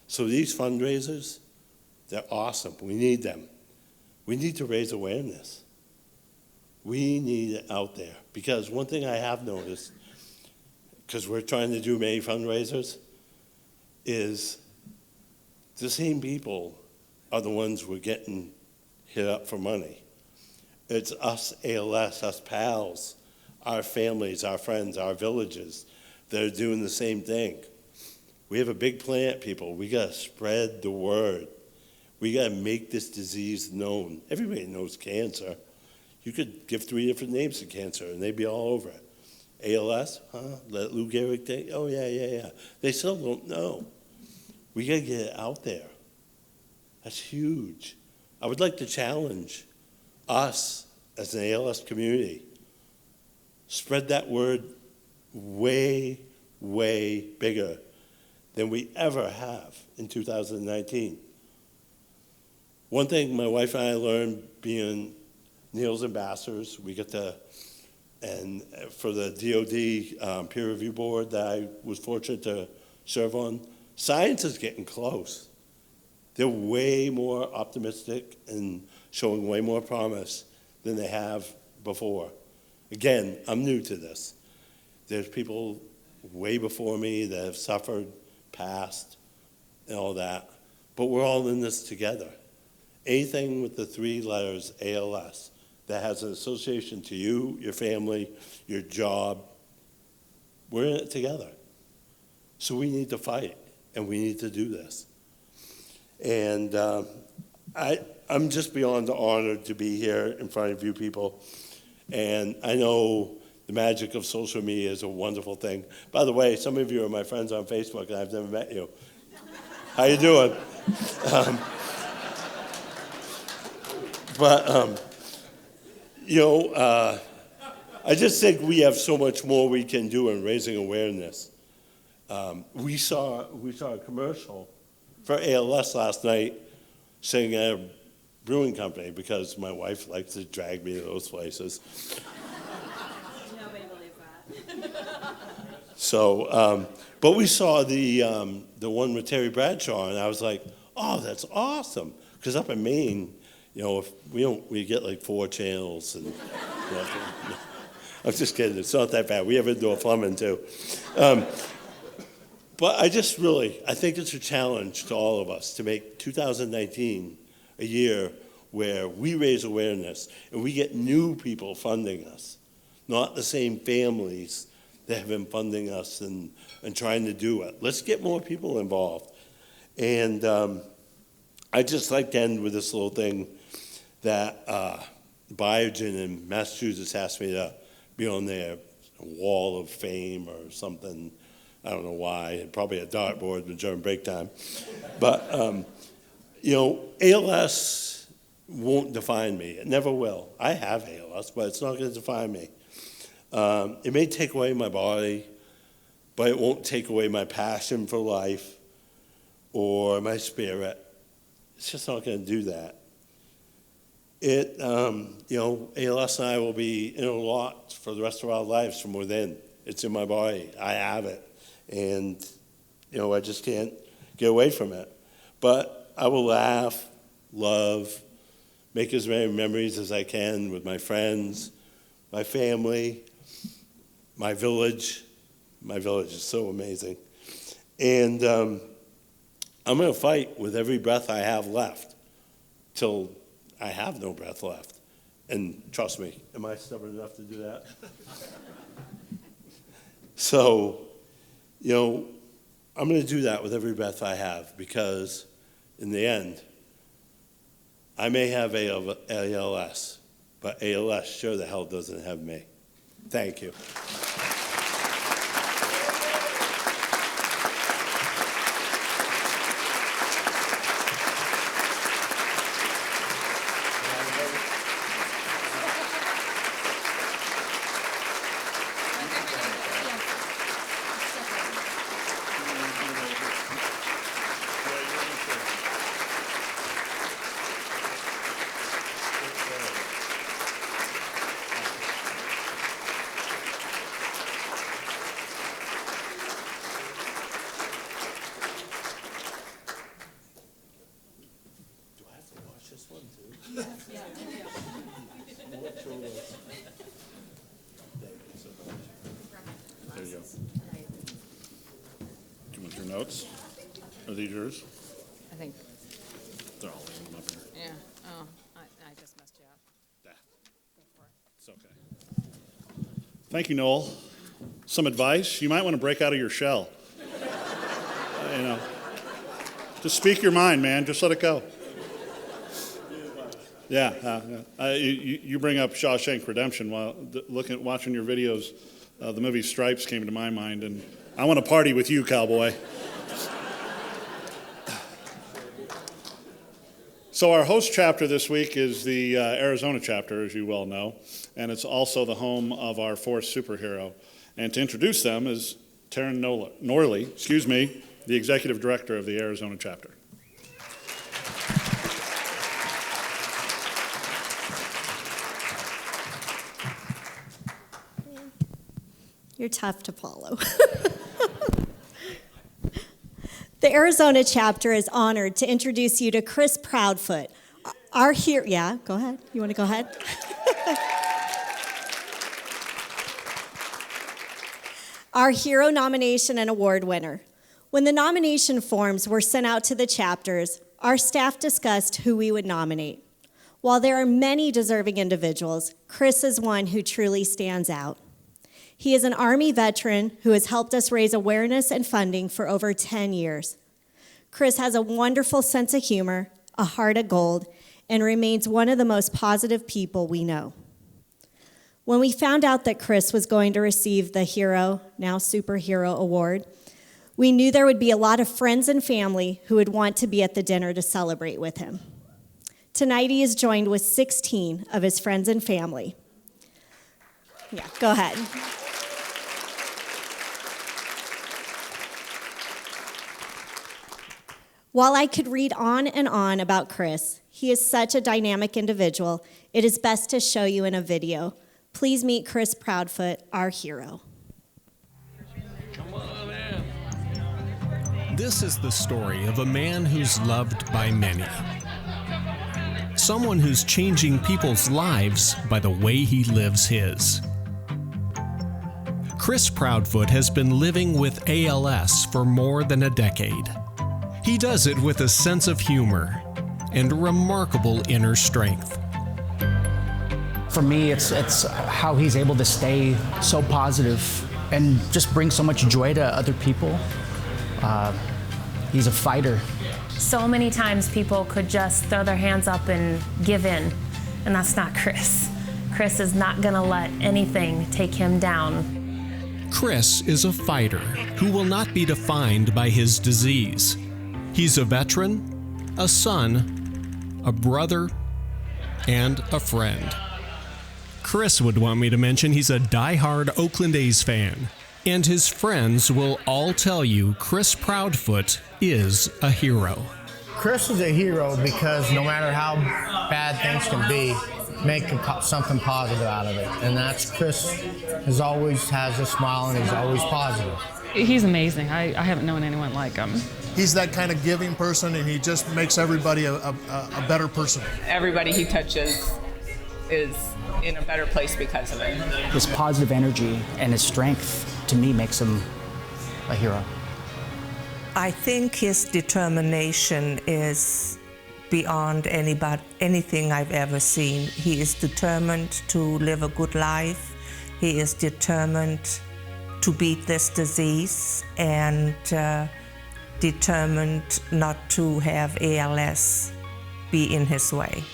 So these fundraisers, they're awesome. We need them. We need to raise awareness. We need it out there. Because one thing I have noticed, because we're trying to do many fundraisers, is the same people are the ones we're getting hit up for money. It's us ALS, us pals, our families, our friends, our villages that are doing the same thing. We have a big plan, people. We got to spread the word. We got to make this disease known. Everybody knows cancer. You could give 3 different names to cancer, and they'd be all over it. ALS, huh? Let Lou Gehrig think, oh, yeah. They still don't know. We got to get it out there. That's huge. I would like to challenge us as an ALS community. Spread that word way, way bigger than we ever have in 2019. One thing my wife and I learned being Neil's ambassadors, we get to, and for the DOD peer review board that I was fortunate to serve on, science is getting close. They're way more optimistic and showing way more promise than they have before. Again, I'm new to this. There's people way before me that have suffered, passed, and all that. But we're all in this together. Anything with the 3 letters ALS that has an association to you, your family, your job, we're in it together. So we need to fight, and we need to do this. And I'm just beyond honored to be here in front of you people. And I know the magic of social media is a wonderful thing. By the way, some of you are my friends on Facebook, and I've never met you. How you doing? I just think we have so much more we can do in raising awareness. We saw a commercial for ALS last night saying at a brewing company, because my wife likes to drag me to those places. Nobody believes that. So, but we saw the one with Terry Bradshaw, and I was like, oh, that's awesome. Because up in Maine, if we get like 4 channels, and I'm just kidding. It's not that bad. We have indoor plumbing too. But I think it's a challenge to all of us to make 2019 a year where we raise awareness and we get new people funding us, not the same families that have been funding us and trying to do it. Let's get more people involved. And I just like to end with this little thing that Biogen in Massachusetts asked me to be on their wall of fame or something. I don't know why, probably a dartboard during break time. But, ALS won't define me. It never will. I have ALS, but it's not going to define me. It may take away my body, but it won't take away my passion for life or my spirit. It's just not going to do that. ALS and I will be interlocked for the rest of our lives from within. It's in my body. I have it. And, I just can't get away from it. But I will laugh, love, make as many memories as I can with my friends, my family, my village. My village is so amazing. And I'm going to fight with every breath I have left till I have no breath left. And trust me, am I stubborn enough to do that? So, I'm going to do that with every breath I have, because in the end, I may have ALS, but ALS sure the hell doesn't have me. Thank you. There you go. Do you want your notes? Are these yours? I think, They're all in them up here. yeah, oh, I just messed you up. Yeah. Go for it. It's okay. Thank you, Noel. Some advice? You might want to break out of your shell. Just speak your mind, man. Just let it go. Yeah. You bring up Shawshank Redemption while watching your videos. The movie Stripes came to my mind, and I want to party with you, cowboy. So our host chapter this week is the Arizona chapter, as you well know, and it's also the home of our fourth superhero. And to introduce them is Taryn Norley, the executive director of the Arizona chapter. You're tough to follow. The Arizona chapter is honored to introduce you to Chris Proudfoot. Yeah, go ahead. You want to go ahead? Our hero nomination and award winner. When the nomination forms were sent out to the chapters, our staff discussed who we would nominate. While there are many deserving individuals, Chris is one who truly stands out. He is an Army veteran who has helped us raise awareness and funding for over 10 years. Chris has a wonderful sense of humor, a heart of gold, and remains one of the most positive people we know. When we found out that Chris was going to receive the Hero, now Superhero Award, we knew there would be a lot of friends and family who would want to be at the dinner to celebrate with him. Tonight he is joined with 16 of his friends and family. Yeah, go ahead. While I could read on and on about Chris, he is such a dynamic individual, it is best to show you in a video. Please meet Chris Proudfoot, our hero. This is the story of a man who's loved by many. Someone who's changing people's lives by the way he lives his. Chris Proudfoot has been living with ALS for more than a decade. He does it with a sense of humor and remarkable inner strength. For me, it's how he's able to stay so positive and just bring so much joy to other people. He's a fighter. So many times people could just throw their hands up and give in, and that's not Chris. Chris is not gonna let anything take him down. Chris is a fighter who will not be defined by his disease. He's a veteran, a son, a brother, and a friend. Chris would want me to mention he's a die-hard Oakland A's fan, and his friends will all tell you Chris Proudfoot is a hero. Chris is a hero because no matter how bad things can be, make something positive out of it. And that's Chris always has a smile and he's always positive. He's amazing. I haven't known anyone like him. He's that kind of giving person, and he just makes everybody a better person. Everybody he touches is in a better place because of it. His positive energy and his strength, to me, makes him a hero. I think his determination is beyond anything I've ever seen. He is determined to live a good life. He is determined to beat this disease and determined not to have ALS be in his way.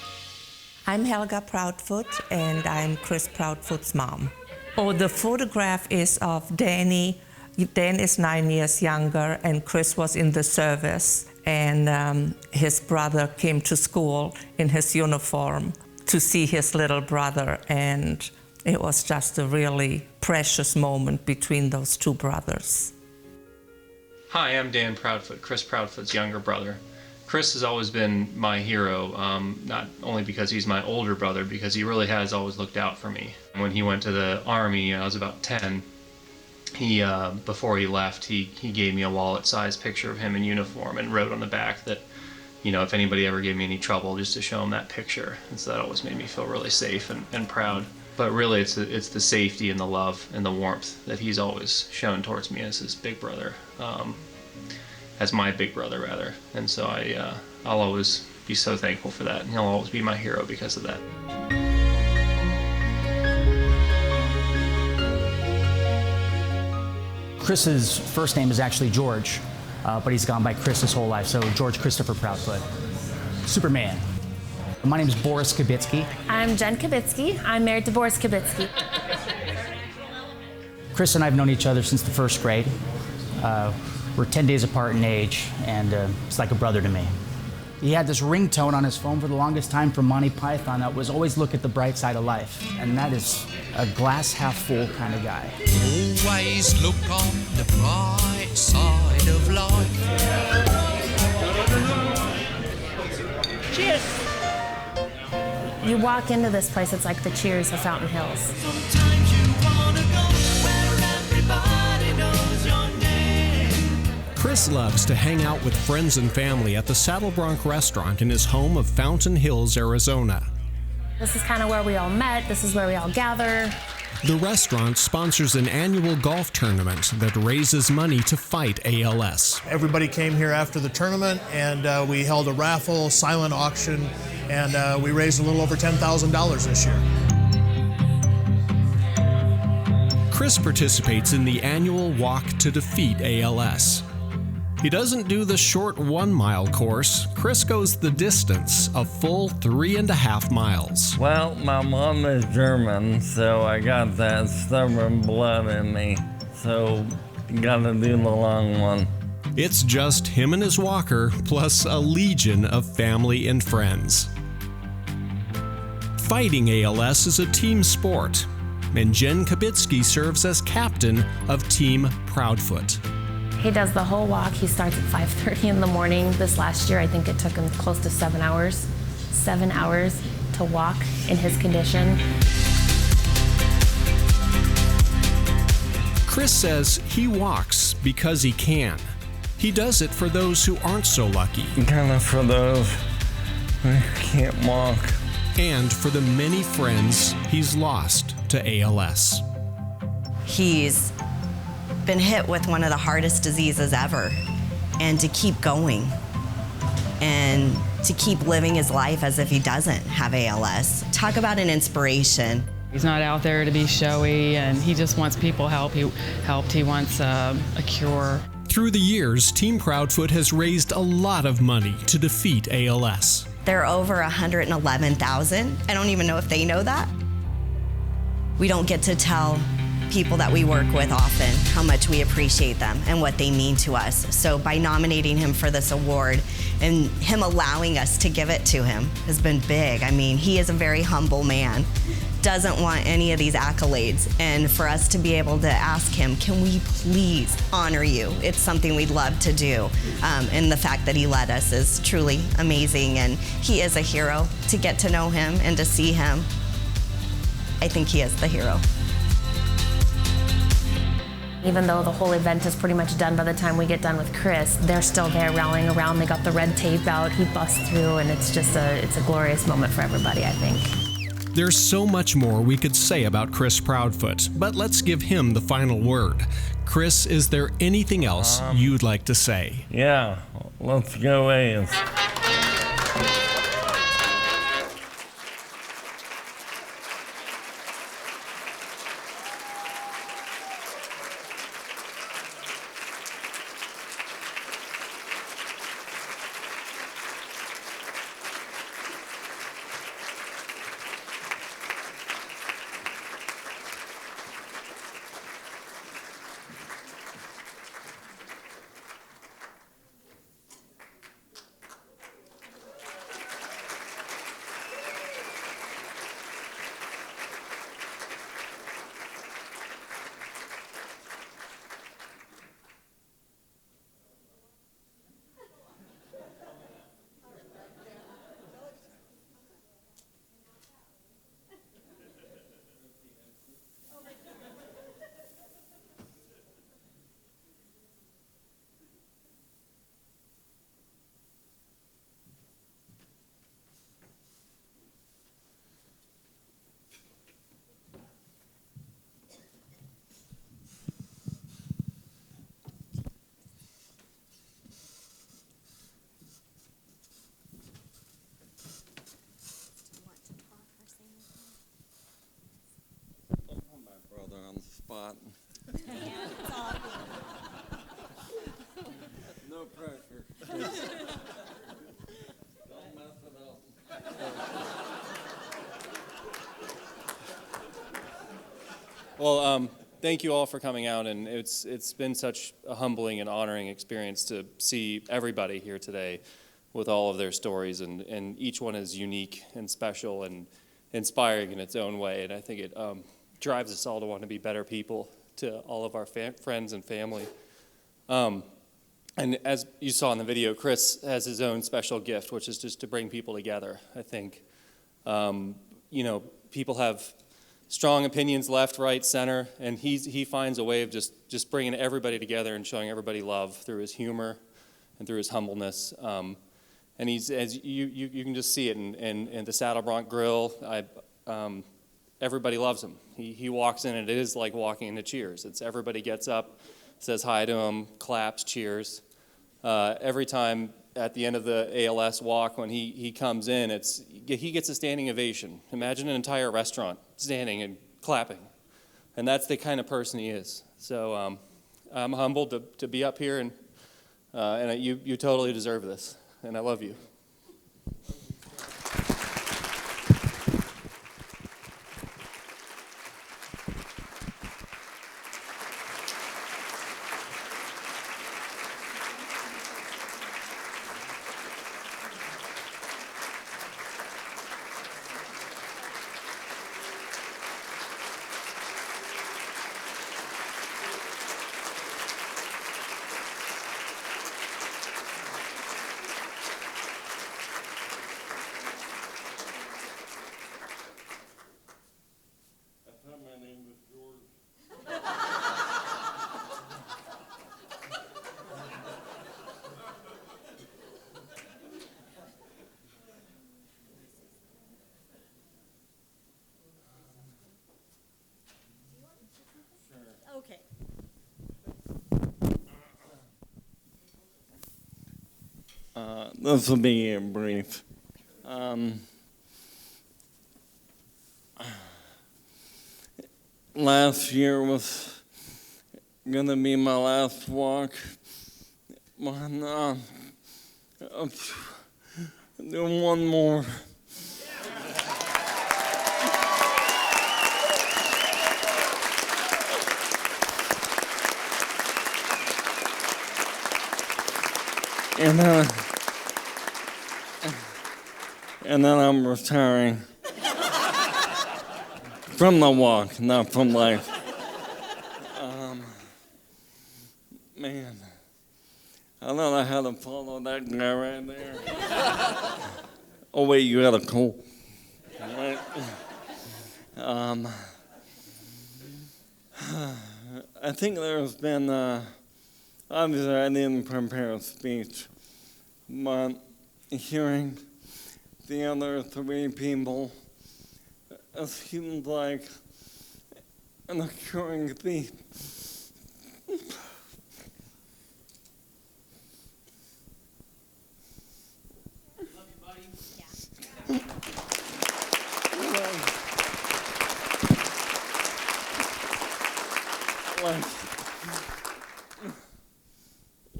I'm Helga Proudfoot, and I'm Chris Proudfoot's mom. Oh, the photograph is of Danny. Dan is 9 years younger, and Chris was in the service, and his brother came to school in his uniform to see his little brother, and it was just a really precious moment between those two brothers. Hi, I'm Dan Proudfoot, Chris Proudfoot's younger brother. Chris has always been my hero, not only because he's my older brother, because he really has always looked out for me. When he went to the Army, I was about 10, before he left, he gave me a wallet-sized picture of him in uniform and wrote on the back that, you know, if anybody ever gave me any trouble, just to show him that picture. And so that always made me feel really safe and proud. But really, it's the safety and the love and the warmth that he's always shown towards me as his big brother, as my big brother, rather. And so I'll always be so thankful for that, and he'll always be my hero because of that. Chris's first name is actually George, but he's gone by Chris his whole life, so George Christopher Proudfoot. Superman. My name is Boris Kibitsky. I'm Jen Kibitsky. I'm married to Boris Kibitsky. Chris and I have known each other since the first grade. We're 10 days apart in age, and it's like a brother to me. He had this ringtone on his phone for the longest time from Monty Python that was always look at the bright side of life, and that is a glass half full kind of guy. Always look on the bright side of life. Cheers! You walk into this place, it's like the Cheers of Fountain Hills. Sometimes you wanna go where everybody knows your name. Chris loves to hang out with friends and family at the Saddle Bronc restaurant in his home of Fountain Hills, Arizona. This is kind of where we all met. This is where we all gather. The restaurant sponsors an annual golf tournament that raises money to fight ALS. Everybody came here after the tournament, and we held a raffle, silent auction, and we raised a little over $10,000 this year. Chris participates in the annual Walk to Defeat ALS. He doesn't do the short 1-mile course. Chris goes the distance, a full 3.5 miles. Well, my mom is German, so I got that stubborn blood in me. So, you gotta do the long one. It's just him and his walker, plus a legion of family and friends. Fighting ALS is a team sport. and Jen Kabitsky serves as captain of Team Proudfoot. He does the whole walk. He starts at 5:30 in the morning. This last year, I think it took him close to 7 hours. 7 hours to walk in his condition. Chris says he walks because he can. He does it for those who aren't so lucky. Kind of for those who can't walk. And for the many friends he's lost to ALS. He's been hit with one of the hardest diseases ever, and to keep going and to keep living his life as if he doesn't have ALS. Talk about an inspiration. He's not out there to be showy, and he just wants people help. He wants a cure. Through the years, Team Proudfoot has raised a lot of money to defeat ALS. There are over 111,000. I don't even know if they know that. We don't get to tell people that we work with often how much we appreciate them and what they mean to us. So by nominating him for this award and him allowing us to give it to him has been big. I mean, he is a very humble man, doesn't want any of these accolades. And for us to be able to ask him, can we please honor you? It's something we'd love to do. And the fact that he let us is truly amazing. And he is a hero. To get to know him and to see him, I think he is the hero. Even though the whole event is pretty much done by the time we get done with Chris, they're still there rallying around. They got the red tape out, he busts through, and it's a glorious moment for everybody, I think. There's so much more we could say about Chris Proudfoot, but let's give him the final word. Chris, is there anything else you'd like to say? Yeah, let's go A's. On the spot. No pressure. Don't mess it up. Well, thank you all for coming out, and it's been such a humbling and honoring experience to see everybody here today with all of their stories, and each one is unique and special and inspiring in its own way, and I think it drives us all to want to be better people to all of our friends and family. And as you saw in the video, Chris has his own special gift, which is just to bring people together. I think, people have strong opinions left, right, center, and he finds a way of just bringing everybody together and showing everybody love through his humor and through his humbleness. And he's, as you can just see it in the Saddle Bronc Grill. Everybody loves him. He walks in, and it is like walking into Cheers. It's everybody gets up, says hi to him, claps, cheers. Every time at the end of the ALS walk, when he comes in, he gets a standing ovation. Imagine an entire restaurant standing and clapping. And that's the kind of person he is. So I'm humbled to be up here, and you totally deserve this. And I love you. name is George. Okay. This will be brief. Last year was gonna be my last walk. I'm doing one more. And then I'm retiring. From the walk, not from life. Man, I don't know how to follow that guy right there. Oh wait, you got a cold. Right. I think there's been, obviously I didn't prepare a speech, but hearing the other three people, it seems like an occurring theme.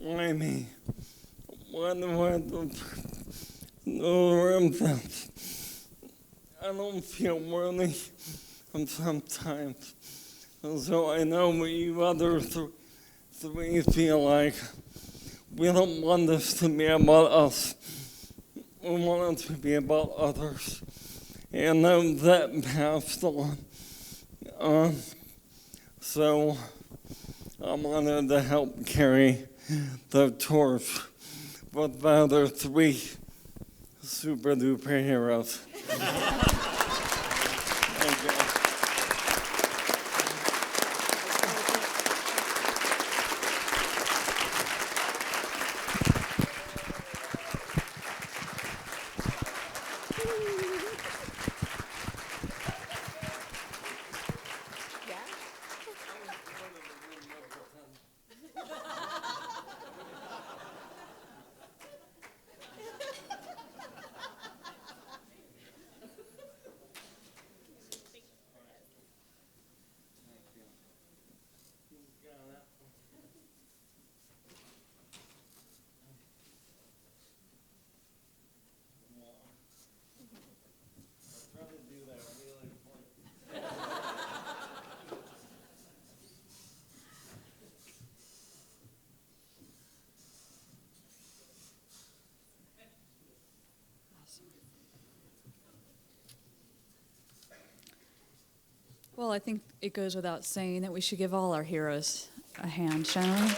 Why me? Why the room felt? I don't feel worthy sometimes. And so I know you other three feel like we don't want this to be about us. We want it to be about others. And that passed on. So I'm honored to help carry the torch with the other three super duper heroes. Thank you. Well, I think it goes without saying that we should give all our heroes a hand, shall we?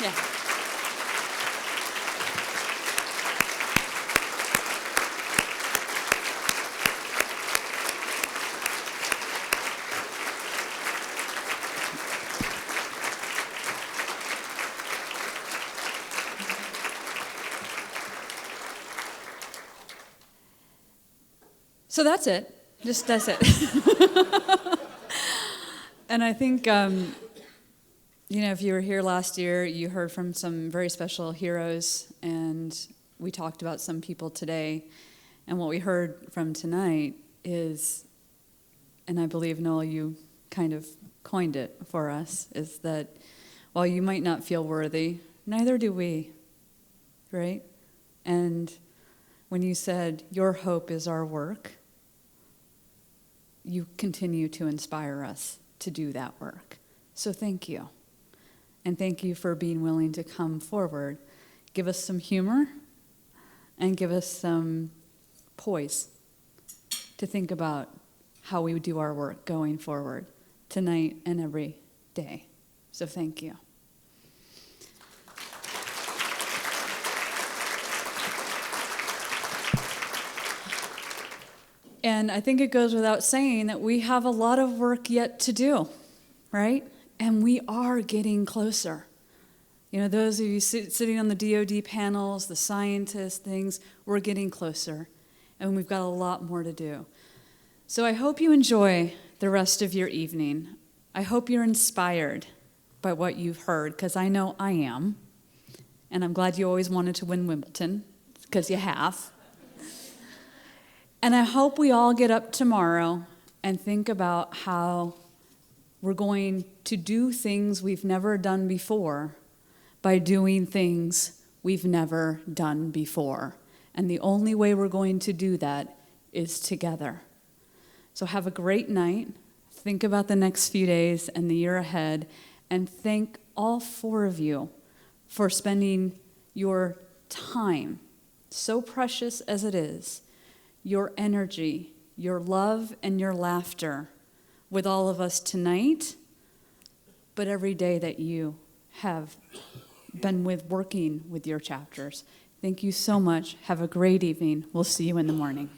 Yeah. So that's it. That's it. And I think, if you were here last year, you heard from some very special heroes, and we talked about some people today. And what we heard from tonight is, and I believe, Noel, you kind of coined it for us, is that while you might not feel worthy, neither do we, right? And when you said, your hope is our work, you continue to inspire us to do that work. So thank you. And thank you for being willing to come forward, give us some humor, and give us some poise to think about how we would do our work going forward tonight and every day. So thank you. And I think it goes without saying that we have a lot of work yet to do, right? And we are getting closer. You know, those of you sitting on the DoD panels, the scientists, things, we're getting closer. And we've got a lot more to do. So I hope you enjoy the rest of your evening. I hope you're inspired by what you've heard, because I know I am. And I'm glad you always wanted to win Wimbledon, because you have. And I hope we all get up tomorrow and think about how we're going to do things we've never done before by doing things we've never done before. And the only way we're going to do that is together. So have a great night. Think about the next few days and the year ahead, and thank all 4 of you for spending your time, so precious as it is, your energy, your love, and your laughter with all of us tonight, but every day that you have been working with your chapters. Thank you so much. Have a great evening. We'll see you in the morning.